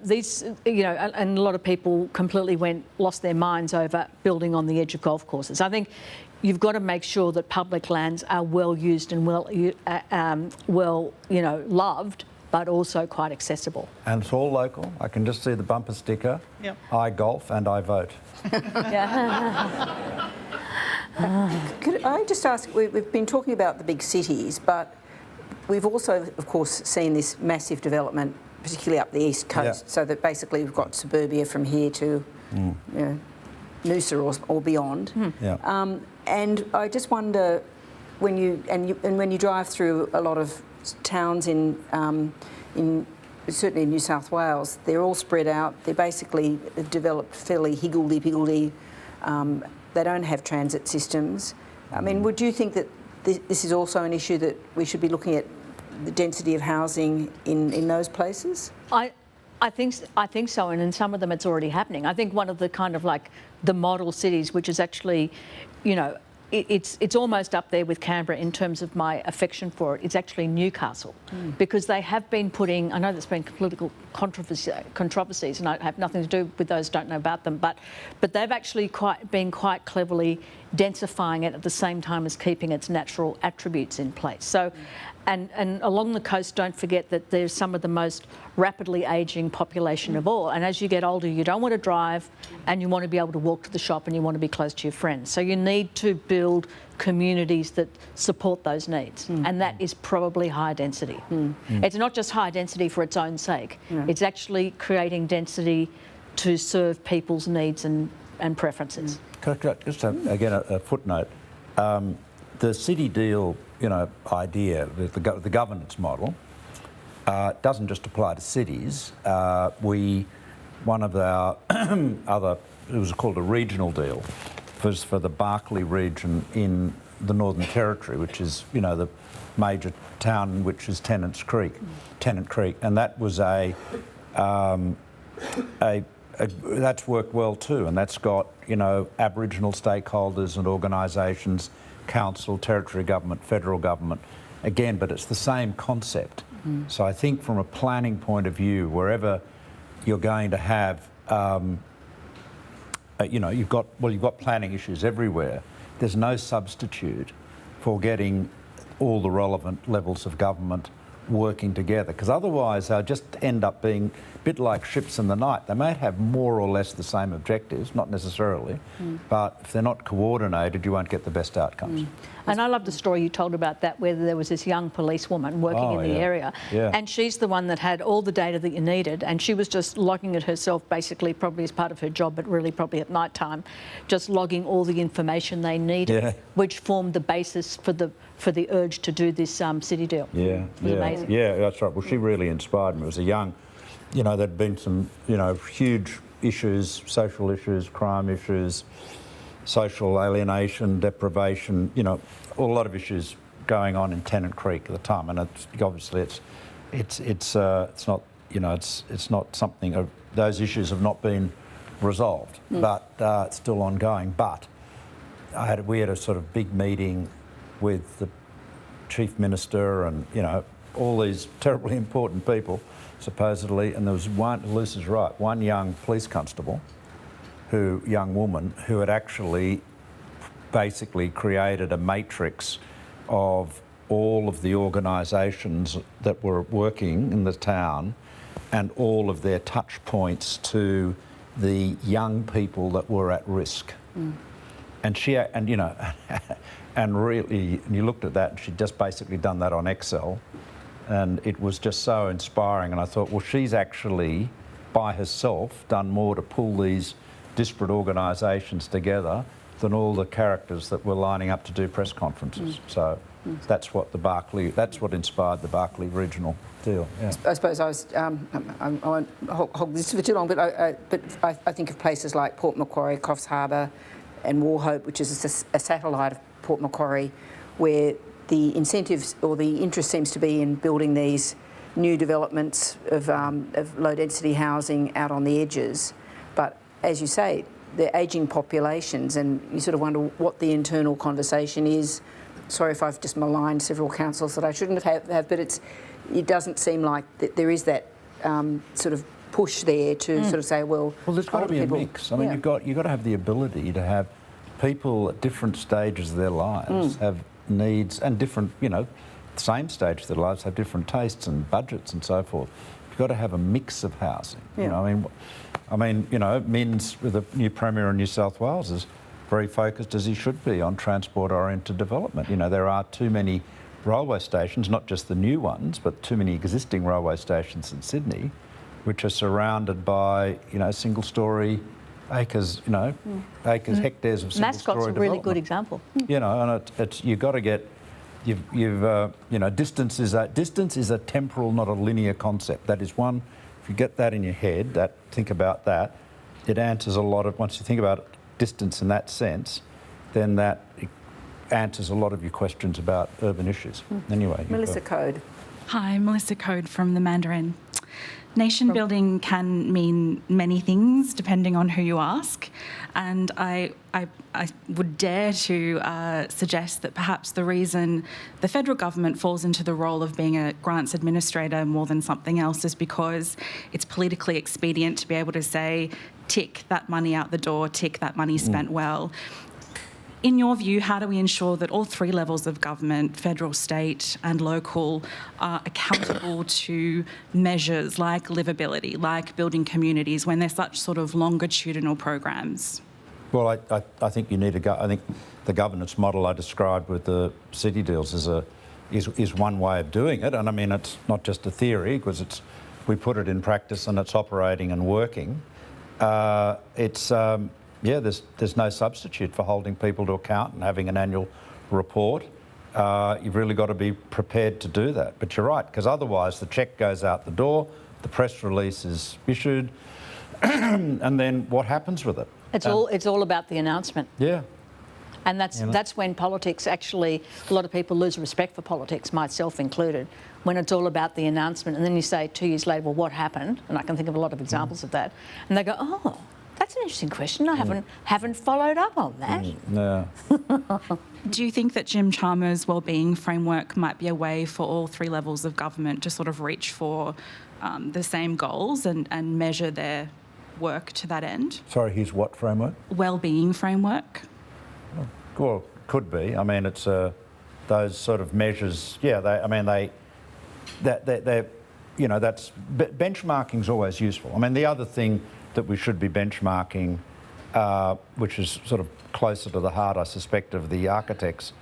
these, and a lot of people completely lost their minds over building on the edge of golf courses. I think you've got to make sure that public lands are well used and well loved, but also quite accessible. And it's all local. I can just see the bumper sticker. Yep. I golf and I vote. Could I just ask, we've been talking about the big cities, but we've also, of course, seen this massive development, particularly up the east coast, so that basically we've got suburbia from here to Noosa or beyond. And I just wonder, when you drive through a lot of towns in certainly in New South Wales, they're all spread out. They're basically developed fairly higgledy-piggledy. They don't have transit systems. I mean, would you think that this is also an issue that we should be looking at, the density of housing in those places? I think so, and in some of them it's already happening. I think one of the kind of like the model cities, which is actually, it's almost up there with Canberra in terms of my affection for it. It's actually Newcastle, because they have been putting, I know there's been political controversies, and I have nothing to do with those, don't know about them, but they've actually been quite cleverly densifying it at the same time as keeping its natural attributes in place. So, and along the coast, don't forget that there's some of the most rapidly ageing population of all. And as you get older, you don't want to drive, and you want to be able to walk to the shop, and you want to be close to your friends. So you need to build communities that support those needs, and that is probably high density. It's not just high density for its own sake. It's actually creating density to serve people's needs and preferences. Just again a footnote. The city deal, idea, the governance model, doesn't just apply to cities. One of our other, it was called a regional deal, was for the Barkly region in the Northern Territory, which is, the major town, which is Tennant Creek, and that was that's worked well too, and that's got, Aboriginal stakeholders and organisations, council, territory government, federal government, again, but it's the same concept. So I think from a planning point of view, wherever you're going to have, you've got planning issues everywhere. There's no substitute for getting all the relevant levels of government working together, because otherwise they'll just end up being a bit like ships in the night. They may have more or less the same objectives, not necessarily, but if they're not coordinated, you won't get the best outcomes. And I love the story you told about that, where there was this young policewoman working in the area, and she's the one that had all the data that you needed, and she was just logging it herself, basically, probably as part of her job, but really probably at night time, just logging all the information they needed, which formed the basis for the urge to do this city deal. It was amazing. Yeah, that's right. Well, she really inspired me. It was a young, there'd been some, huge issues, social issues, crime issues, social alienation, deprivation, a lot of issues going on in Tennant Creek at the time, and obviously it's not, it's not something. Those issues have not been resolved, but it's still ongoing. But we had a sort of big meeting with the Chief Minister and all these terribly important people, supposedly, and there was one. Lucy's right. One young police constable, young woman, who had actually basically created a matrix of all of the organisations that were working in the town and all of their touch points to the young people that were at risk. And and really, and you looked at that, and she'd just basically done that on Excel, and it was just so inspiring. And I thought, well, she's actually, by herself, done more to pull these disparate organisations together than all the characters that were lining up to do press conferences. So that's what inspired the Barkly regional deal. Yeah. I suppose I won't hog this for too long, but I think of places like Port Macquarie, Coffs Harbour and Wauchope, which is a satellite of Port Macquarie, where the incentives or the interest seems to be in building these new developments of low-density housing out on the edges. But as you say, they're ageing populations, and you sort of wonder what the internal conversation is. Sorry if I've just maligned several councils that I shouldn't have, but it doesn't seem like that there is that sort of push there to sort of say, well, there's got to be a mix. I mean, you've got to have the ability to have people at different stages of their lives have needs, and different, same stage of their lives have different tastes and budgets and so forth. You've got to have a mix of housing. Yeah. Minns, with the new Premier in New South Wales, is very focused, as he should be, on transport-oriented development. There are too many railway stations, not just the new ones, but too many existing railway stations in Sydney, which are surrounded by, single-storey acres, hectares of single-storey development. Mascot's a really good example. And you've got to get, distance is a temporal, not a linear concept. That is one. If you get that in your head, think about that, it answers a lot of. Once you think about distance in that sense, then that answers a lot of your questions about urban issues. Anyway, Melissa Code. Hi, Melissa Code from the Mandarin. Nation building can mean many things depending on who you ask, and I would dare to suggest that perhaps the reason the federal government falls into the role of being a grants administrator more than something else is because it's politically expedient to be able to say, tick that money out the door, tick that money spent well. In your view, how do we ensure that all three levels of government, federal, state and local, are accountable to measures like livability, like building communities, when they're such sort of longitudinal programs? Well, I think you need to go. I think the governance model I described with the city deals is one way of doing it, and I mean it's not just a theory, because we put it in practice and it's operating and working. There's no substitute for holding people to account and having an annual report. You've really got to be prepared to do that. But you're right, because otherwise the cheque goes out the door, the press release is issued, and then what happens with it? It's all about the announcement. Yeah. And that's when politics actually, a lot of people lose respect for politics, myself included, when it's all about the announcement. And then you say 2 years later, well, what happened? And I can think of a lot of examples of that. And they go, oh, that's an interesting question. I haven't followed up on that. No. Do you think that Jim Chalmers' wellbeing framework might be a way for all three levels of government to sort of reach for the same goals and measure their work to that end? Sorry, his what framework? Wellbeing framework. Well, could be. I mean, it's those sort of measures. Yeah, that's benchmarking's always useful. I mean, the other thing that we should be benchmarking, which is sort of closer to the heart, I suspect, of the architects,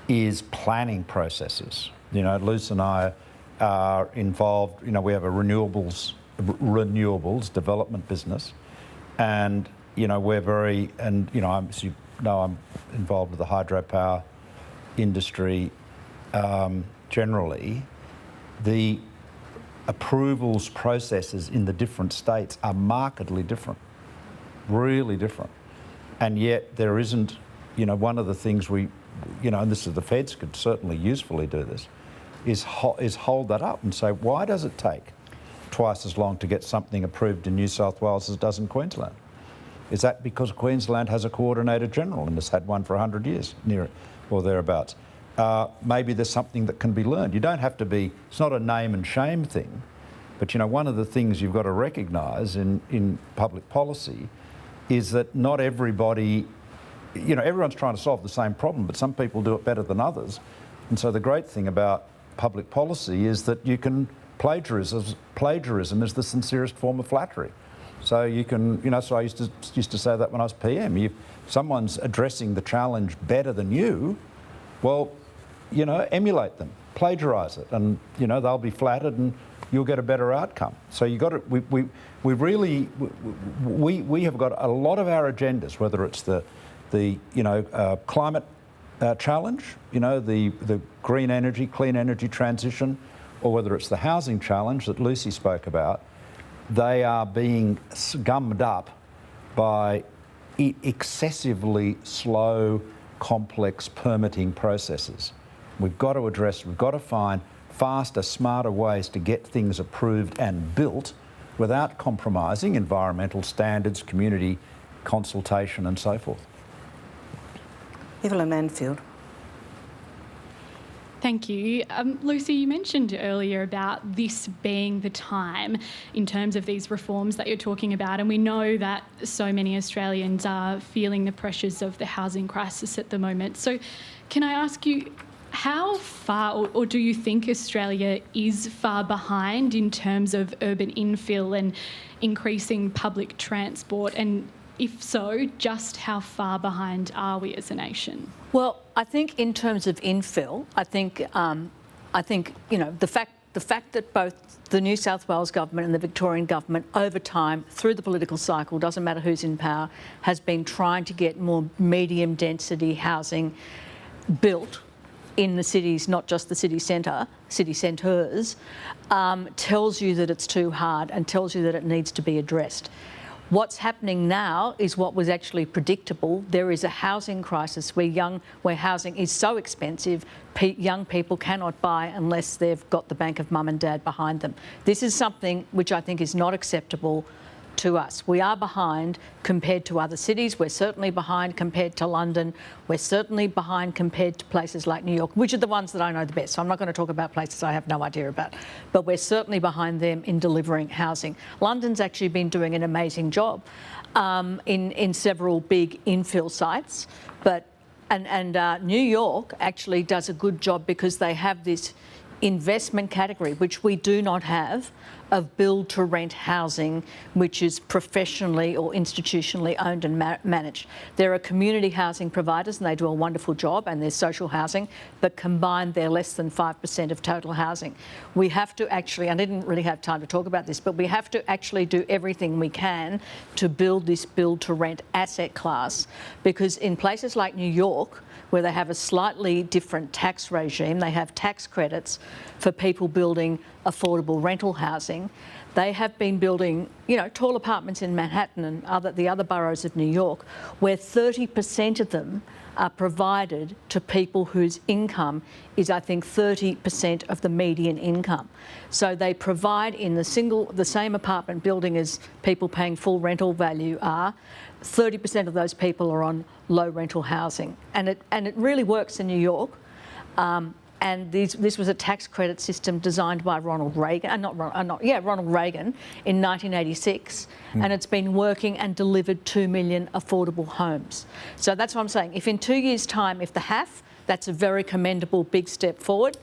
is planning processes. Luce and I are involved. We have a renewables development business, and we're very, and I'm involved with the hydropower industry generally. The approvals processes in the different states are markedly different, really different. And yet there isn't, one of the things and this is the feds could certainly usefully do this, is hold that up and say, why does it take twice as long to get something approved in New South Wales as it does in Queensland? Is that because Queensland has a Coordinator General and has had one for 100 years, near or thereabouts? Maybe there's something that can be learned. You don't have to be, it's not a name and shame thing, but one of the things you've got to recognise in public policy is that not everybody you know, everyone's trying to solve the same problem, but some people do it better than others. And so the great thing about public policy is that you can plagiarism is the sincerest form of flattery. So you can, you know, so I used to say that when I was PM. If someone's addressing the challenge better than you, well, you know, emulate them, plagiarise it, and, you know, they'll be flattered and you'll get a better outcome. So you got to, we have got a lot of our agendas, whether it's the climate challenge, you know, the green energy, clean energy transition, or whether it's the housing challenge that Lucy spoke about, they are being gummed up by excessively slow, complex permitting processes. We've got to find faster, smarter ways to get things approved and built without compromising environmental standards, community consultation and so forth. Evelyn Manfield. Thank you. Lucy, you mentioned earlier about this being the time in terms of these reforms that you're talking about, and we know that so many Australians are feeling the pressures of the housing crisis at the moment. So can I ask you, how far, or do you think Australia is far behind in terms of urban infill and increasing public transport? And if so, just how far behind are we as a nation? Well, I think in terms of infill, I think you know, the fact that both the New South Wales government and the Victorian government over time, through the political cycle, doesn't matter who's in power, has been trying to get more medium density housing built in the cities, not just the city centres, tells you that it's too hard and tells you that it needs to be addressed. What's happening now is what was actually predictable. There is a housing crisis where housing is so expensive, young people cannot buy unless they've got the bank of mum and dad behind them. This is something which I think is not acceptable to us. We are behind compared to other cities. We're certainly behind compared to London. We're certainly behind compared to places like New York, which are the ones that I know the best. So I'm not going to talk about places I have no idea about. But we're certainly behind them in delivering housing. London's actually been doing an amazing job in several big infill sites. And New York actually does a good job because they have this investment category, which we do not have, of build-to-rent housing, which is professionally or institutionally owned and managed. There are community housing providers and they do a wonderful job, and there's social housing, but combined they're less than 5% of total housing. We have to actually, I didn't really have time to talk about this, but we have to actually do everything we can to build this build-to-rent asset class, because in places like New York, where they have a slightly different tax regime, they have tax credits for people building affordable rental housing. They have been building, you know, tall apartments in Manhattan and the other boroughs of New York, where 30% of them are provided to people whose income is, I think, 30% of the median income. So they provide in the same apartment building as people paying full rental value are. 30% of those people are on low rental housing, and it really works in New York. And this was a tax credit system designed by Ronald Reagan, Ronald Reagan in 1986, and it's been working and delivered 2 million affordable homes. So that's what I'm saying. If in 2 years' time, if that's a very commendable big step forward.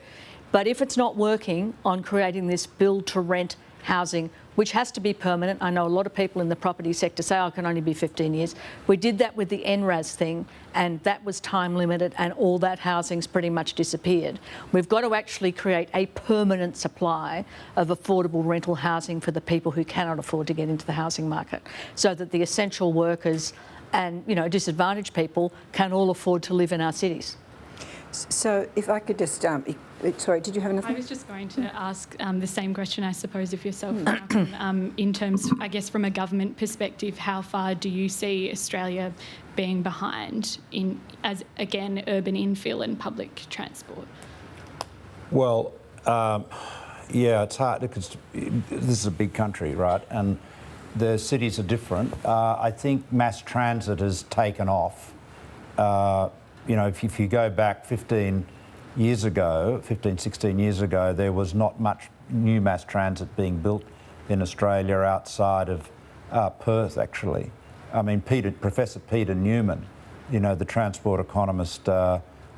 But if it's not working on creating this build-to-rent housing, which has to be permanent. I know a lot of people in the property sector say, oh, it can only be 15 years. We did that with the NRAS thing, and that was time limited, and all that housing's pretty much disappeared. We've got to actually create a permanent supply of affordable rental housing for the people who cannot afford to get into the housing market, so that the essential workers and, you know, disadvantaged people can all afford to live in our cities. So if I could just, sorry, did you have anything? I was just going to ask the same question, I suppose, of yourself, Malcolm, in terms, I guess, from a government perspective, how far do you see Australia being behind in, as again, urban infill and public transport? Well, yeah, it's hard because this is a big country, right? And the cities are different. I think mass transit has taken off. You know, if you go back 16 years ago, there was not much new mass transit being built in Australia outside of Perth, actually. I mean, Professor Peter Newman the transport economist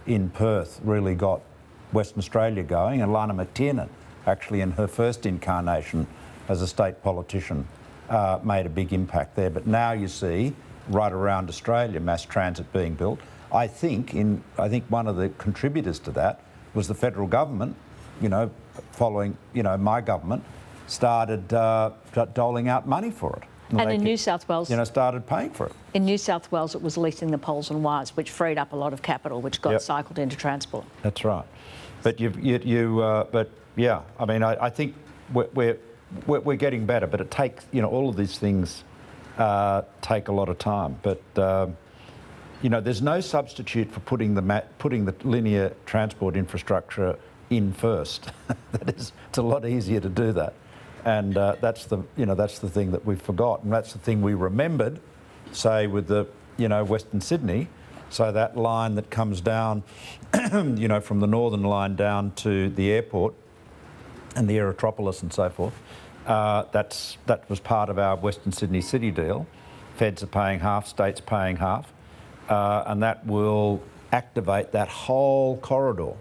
in Perth really got Western Australia going, and Lana McTiernan, actually in her first incarnation as a state politician, made a big impact there. But now you see, right around Australia, mass transit being built. I think one of the contributors to that was the federal government, following, my government, started doling out money for it. And in New South Wales, started paying for it. In New South Wales, it was leasing the poles and wires, which freed up a lot of capital, which got cycled into transport. That's right. But I think we're getting better. But it takes, all of these things take a lot of time. But there's no substitute for putting the linear transport infrastructure in first. It's a lot easier to do that. And that's the thing that we've forgotten. That's the thing we remembered, say with the Western Sydney. So that line that comes down, from the Northern Line down to the airport and the Aerotropolis and so forth. That was part of our Western Sydney City deal. Feds are paying half, states paying half, and that will activate that whole corridor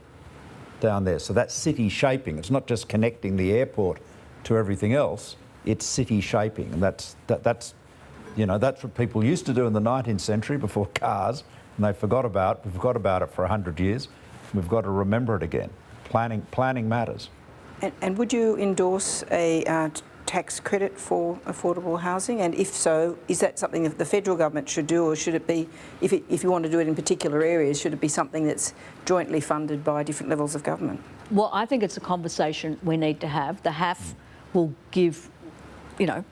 down there. So that's city shaping. It's not just connecting the airport to everything else, it's city shaping, and that's what people used to do in the 19th century before cars, and they forgot about it. We forgot about it for 100 years. We've got to remember it again. Planning matters. And would you endorse a tax credit for affordable housing? And if so, is that something that the federal government should do, or should it be, if you want to do it in particular areas, should it be something that's jointly funded by different levels of government? Well, I think it's a conversation we need to have. The HAF will give, the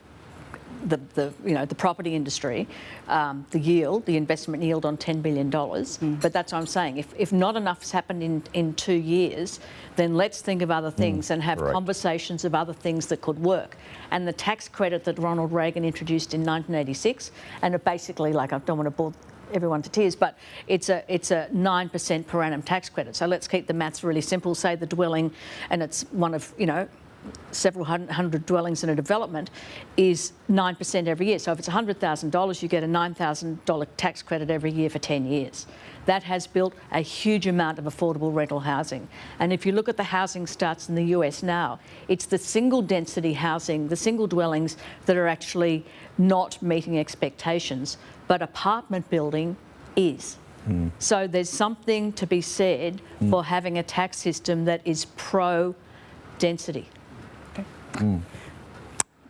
property industry, the yield, the investment yield on $10 billion. But that's what I'm saying. If not enough has happened in 2 years, then let's think of other things and have conversations of other things that could work. And the tax credit that Ronald Reagan introduced in 1986, and it basically, I don't want to bore everyone to tears, but it's a 9% per annum tax credit. So let's keep the maths really simple. Say the dwelling, and it's one of, several hundred dwellings in a development, is 9% every year. So if it's $100,000, you get a $9,000 tax credit every year for 10 years. That has built a huge amount of affordable rental housing. And if you look at the housing starts in the US now, it's the single density housing, the single dwellings that are actually not meeting expectations, but apartment building is. So there's something to be said for having a tax system that is pro-density.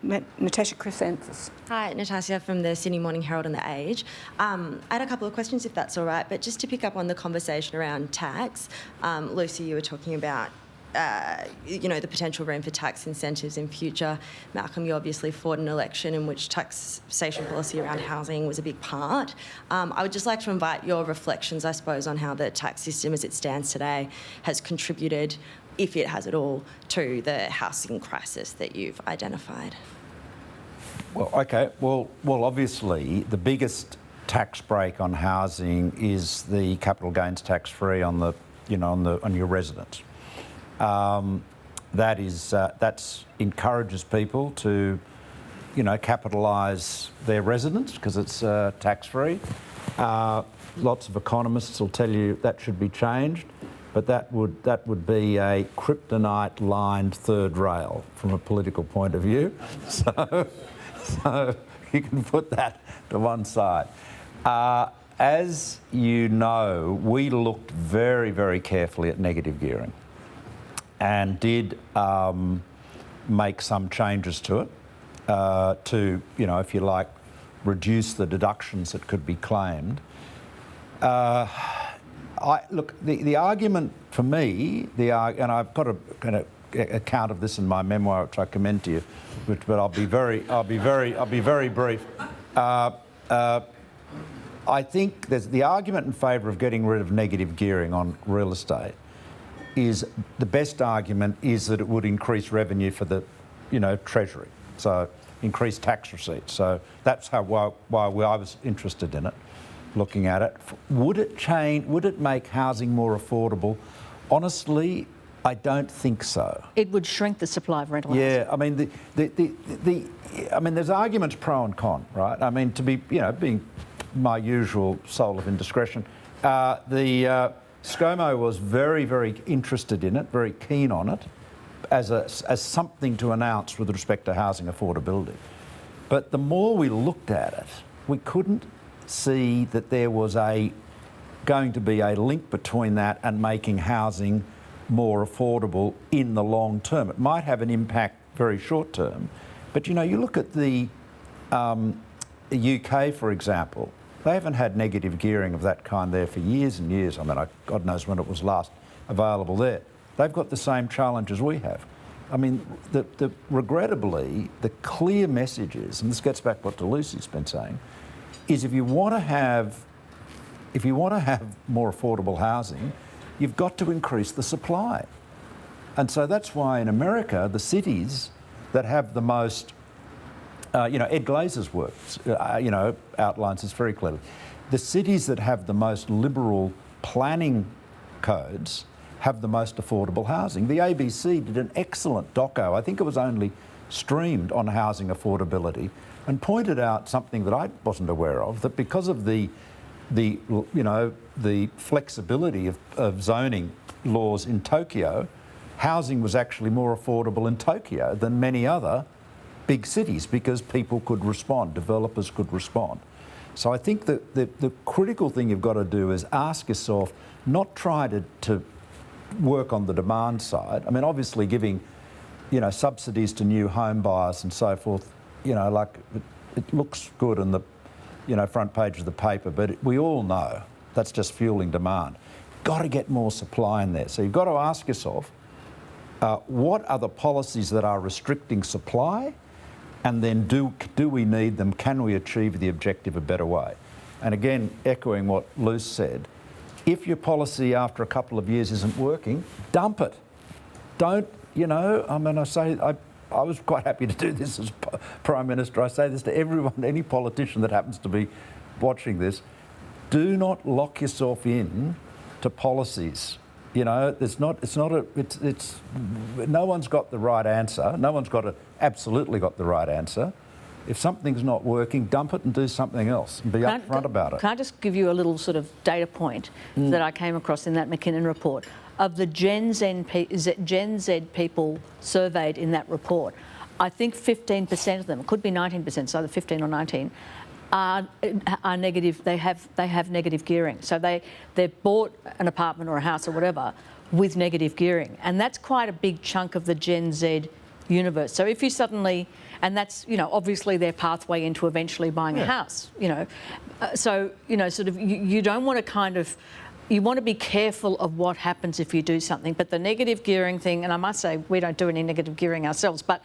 Natasha Chrysanthus. Hi, Natasha from the Sydney Morning Herald and The Age. I had a couple of questions, if that's all right, but just to pick up on the conversation around tax, Lucy, you were talking about the potential room for tax incentives in future. Malcolm, you obviously fought an election in which taxation policy around housing was a big part. I would just like to invite your reflections, I suppose, on how the tax system as it stands today has contributed, if it has at all, to the housing crisis that you've identified. Well, okay. Well, obviously, the biggest tax break on housing is the capital gains tax free on the, on your residence. That encourages people to, capitalise their residence because it's tax free. Lots of economists will tell you that should be changed, but that would be a kryptonite-lined third rail from a political point of view. So you can put that to one side. As you know, we looked very, very carefully at negative gearing and did make some changes to it to, if you like, reduce the deductions that could be claimed. Look, the argument for me, and I've got a kind of account of this in my memoir, which I commend to you, but I'll be very brief. I think there's the argument in favour of getting rid of negative gearing on real estate. Is the best argument is that it would increase revenue for the, Treasury, so increase tax receipts. So that's why I was interested in it, looking at it. Would it change? Would it make housing more affordable? Honestly, I don't think so. It would shrink the supply of rental housing. Yeah, I mean there's arguments pro and con, right? I mean, to be being my usual soul of indiscretion. ScoMo was very, very interested in it, very keen on it, as something to announce with respect to housing affordability. But the more we looked at it, we couldn't see that there was going to be a link between that and making housing more affordable in the long term. It might have an impact very short term, but you look at the UK, for example. They haven't had negative gearing of that kind there for years and years. I mean, God knows when it was last available there. They've got the same challenge as we have. I mean, regrettably, the clear message is, and this gets back to what Lucy's been saying, is if you want to have more affordable housing, you've got to increase the supply. And so that's why in America, the cities that have the most Ed Glazer's work, outlines this very clearly. The cities that have the most liberal planning codes have the most affordable housing. The ABC did an excellent doco, I think it was only streamed, on housing affordability, and pointed out something that I wasn't aware of, that because of the flexibility of zoning laws in Tokyo, housing was actually more affordable in Tokyo than many other big cities because people could respond, developers could respond. So I think that the critical thing you've got to do is ask yourself, not try to work on the demand side. I mean, obviously giving, subsidies to new home buyers and so forth, it looks good on the, front page of the paper, but we all know that's just fueling demand. Got to get more supply in there. So you've got to ask yourself, what are the policies that are restricting supply? And then do we need them? Can we achieve the objective a better way? And again, echoing what Luce said, if your policy after a couple of years isn't working, dump it. Don't, I was quite happy to do this as Prime Minister. I say this to everyone, any politician that happens to be watching this. Do not lock yourself in to policies. No one's got the right answer. No one's absolutely got the right answer. If something's not working, dump it and do something else and be upfront about it. Can I just give you a little sort of data point that I came across in that McKinnon report? Of the Gen Z people surveyed in that report, I think 15% of them, it could be 19%, so either 15 or 19, are negative. They have negative gearing. So they've bought an apartment or a house or whatever with negative gearing, and that's quite a big chunk of the Gen Z universe. So if you suddenly, and that's obviously their pathway into eventually buying a house. So sort of you don't want to you want to be careful of what happens if you do something. But the negative gearing thing, and I must say we don't do any negative gearing ourselves, but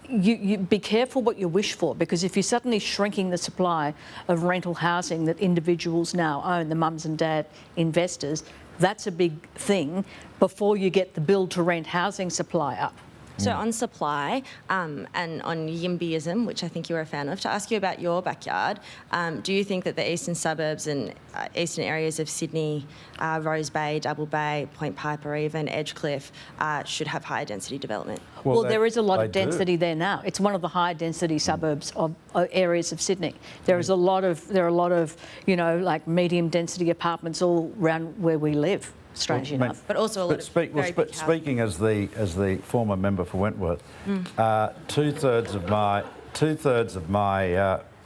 you be careful what you wish for, because if you're suddenly shrinking the supply of rental housing that individuals now own, the mums and dad investors, that's a big thing before you get the build to rent housing supply up. So on supply and on YIMBYism, which I think you're a fan of, to ask you about your backyard, do you think that the eastern suburbs and eastern areas of Sydney, Rose Bay, Double Bay, Point Piper, even Edgecliff, should have higher density development? Well, there is a lot of density there now. It's one of the higher density suburbs of areas of Sydney. There are a lot of like medium density apartments all around where we live. Strangely enough, but also a lot of speaking as the former member for Wentworth, two-thirds of my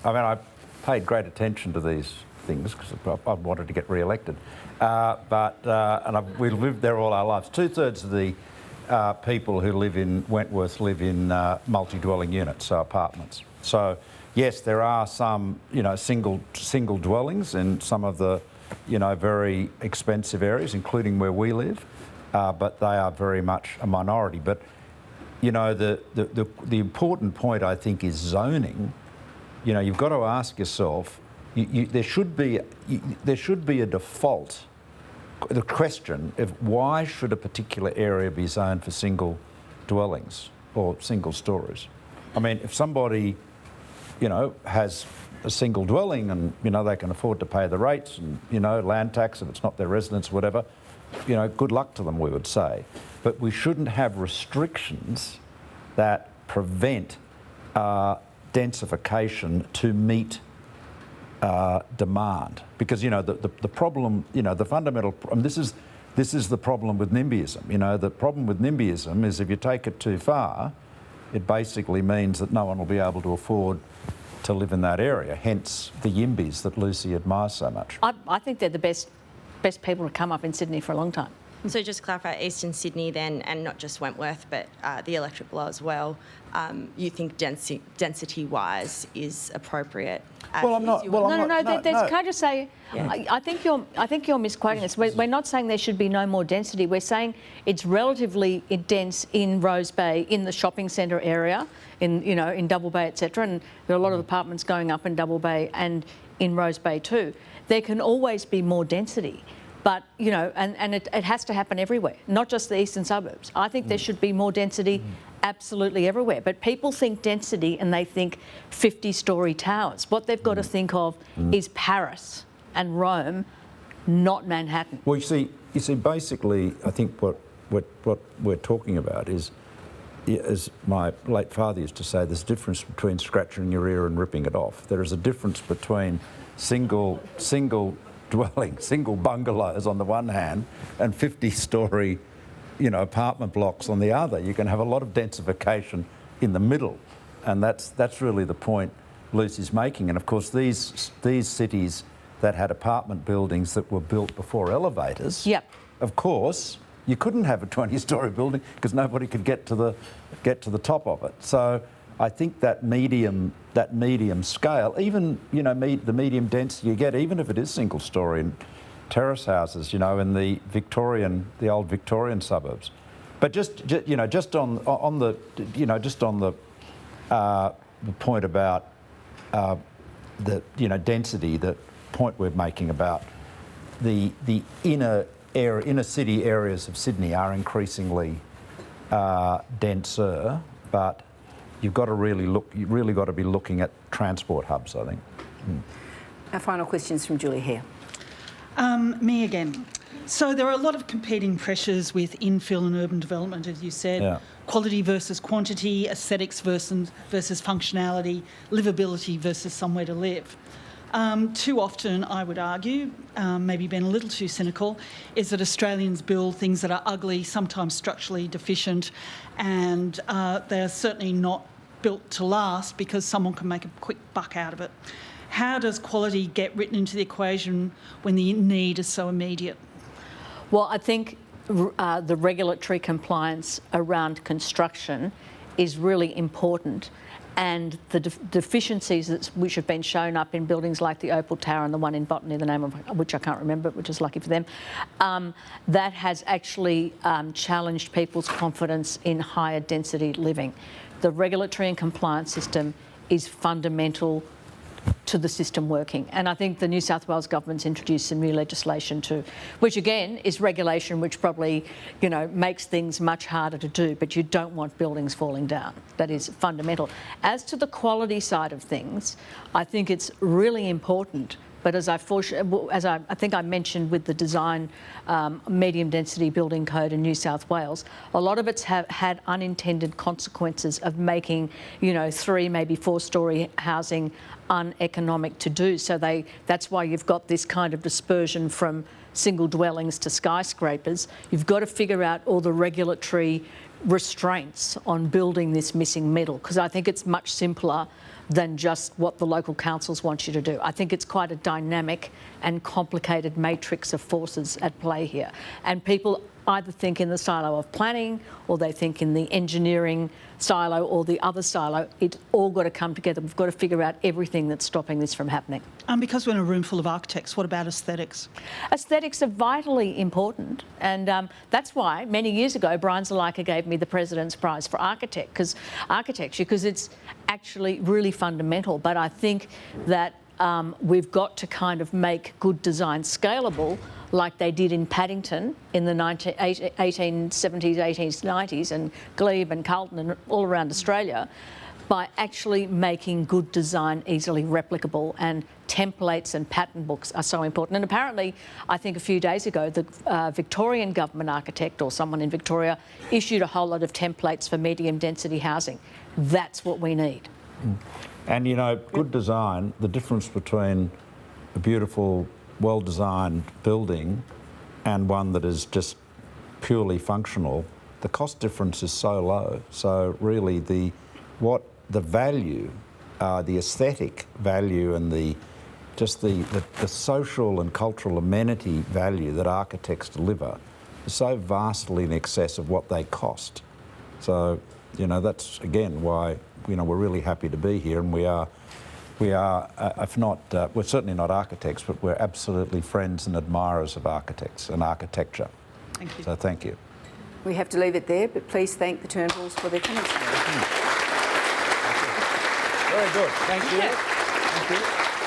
I paid great attention to these things because I wanted to get re-elected, we've lived there all our lives. Two-thirds of the people who live in Wentworth live in multi-dwelling units, so apartments. So yes, there are some single dwellings in some of the very expensive areas, including where we live, but they are very much a minority. But the important point, I think, is zoning. You've got to ask yourself, there should be a default. The question of why should a particular area be zoned for single dwellings or single stories? I mean, if somebody has a single dwelling and they can afford to pay the rates and land tax if it's not their residence or whatever, good luck to them, we would say. But we shouldn't have restrictions that prevent densification to meet demand, because the problem, the fundamental, this is the problem with NIMBYism. The problem with NIMBYism is if you take it too far, it basically means that no one will be able to afford to live in that area. Hence the Yimbys that Lucy admires so much. I think they're the best people to come up in Sydney for a long time. So just to clarify, Eastern Sydney then, and not just Wentworth, but the electric law as well, you think density-wise is appropriate? Well, I'm not. Well, No. no. Can I just say, Yeah. I think you're misquoting this. We're not saying there should be no more density. We're saying it's relatively dense in Rose Bay, in the shopping centre area, in Double Bay, etc. And there are a lot of apartments going up in Double Bay and in Rose Bay too. There can always be more density. But, and it has to happen everywhere, not just the eastern suburbs. I think there should be more density absolutely everywhere. But people think density and they think 50-storey towers. What they've got to think of is Paris and Rome, not Manhattan. Well, you see, basically, I think what we're talking about is, as my late father used to say, there's a difference between scratching your ear and ripping it off. There is a difference between single dwelling, single bungalows on the one hand and 50-storey, apartment blocks on the other. You can have a lot of densification in the middle, and that's really the point Lucy's making. And of course, these cities that had apartment buildings that were built before elevators, yep. Of course, you couldn't have a 20-storey building because nobody could get to the top of it. So I think that medium scale, even the medium density you get, even if it is single-storey and terrace houses, in the old Victorian suburbs. But just on the point about the density, the point we're making about the inner city areas of Sydney are increasingly denser, but you've got to really got to be looking at transport hubs, I think. Our final questions from Julie Hare. Me again. So there are a lot of competing pressures with infill and urban development, as you said. Yeah. Quality versus quantity, aesthetics versus functionality, livability versus somewhere to live. Too often, I would argue, maybe being a little too cynical, is that Australians build things that are ugly, sometimes structurally deficient, and they're certainly not built to last because someone can make a quick buck out of it. How does quality get written into the equation when the need is so immediate? Well, I think the regulatory compliance around construction is really important, and the deficiencies which have been shown up in buildings like the Opal Tower and the one in Botany, the name of which I can't remember, which is lucky for them, that has actually challenged people's confidence in higher density living. The regulatory and compliance system is fundamental to the system working. And I think the New South Wales government's introduced some new legislation too, which again is regulation which probably, makes things much harder to do, but you don't want buildings falling down. That is fundamental. As to the quality side of things, I think it's really important. But as I think I mentioned with the design medium density building code in New South Wales, a lot of it's had unintended consequences of making, 3, maybe 4-storey housing uneconomic to do. So that's why you've got this kind of dispersion from single dwellings to skyscrapers. You've got to figure out all the regulatory restraints on building this missing middle, because I think it's much simpler than just what the local councils want you to do. I think it's quite a dynamic and complicated matrix of forces at play here. And people either think in the silo of planning, or they think in the engineering silo or the other silo. It's all got to come together. We've got to figure out everything that's stopping this from happening. Because we're in a room full of architects, what about aesthetics? Aesthetics are vitally important, and that's why many years ago Brian Zalaika gave me the President's Prize for architecture, because it's actually really fundamental. But I think that we've got to kind of make good design scalable, like they did in Paddington in the 1870s, 1890s, and Glebe and Carlton and all around Australia, by actually making good design easily replicable. And templates and pattern books are so important. And apparently, I think a few days ago, the Victorian government architect or someone in Victoria issued a whole lot of templates for medium density housing. That's what we need. And good design, the difference between a beautiful, well-designed building and one that is just purely functional, the cost difference is so low. So really the value, the aesthetic value and the social and cultural amenity value that architects deliver is so vastly in excess of what they cost. So, you know, that's again why, you know, we're really happy to be here, and we are, if not, we're certainly not architects, but we're absolutely friends and admirers of architects and architecture. Thank you. So thank you. We have to leave it there, but please thank the Turnbulls for their comments. Very good. Thank you. Thank you.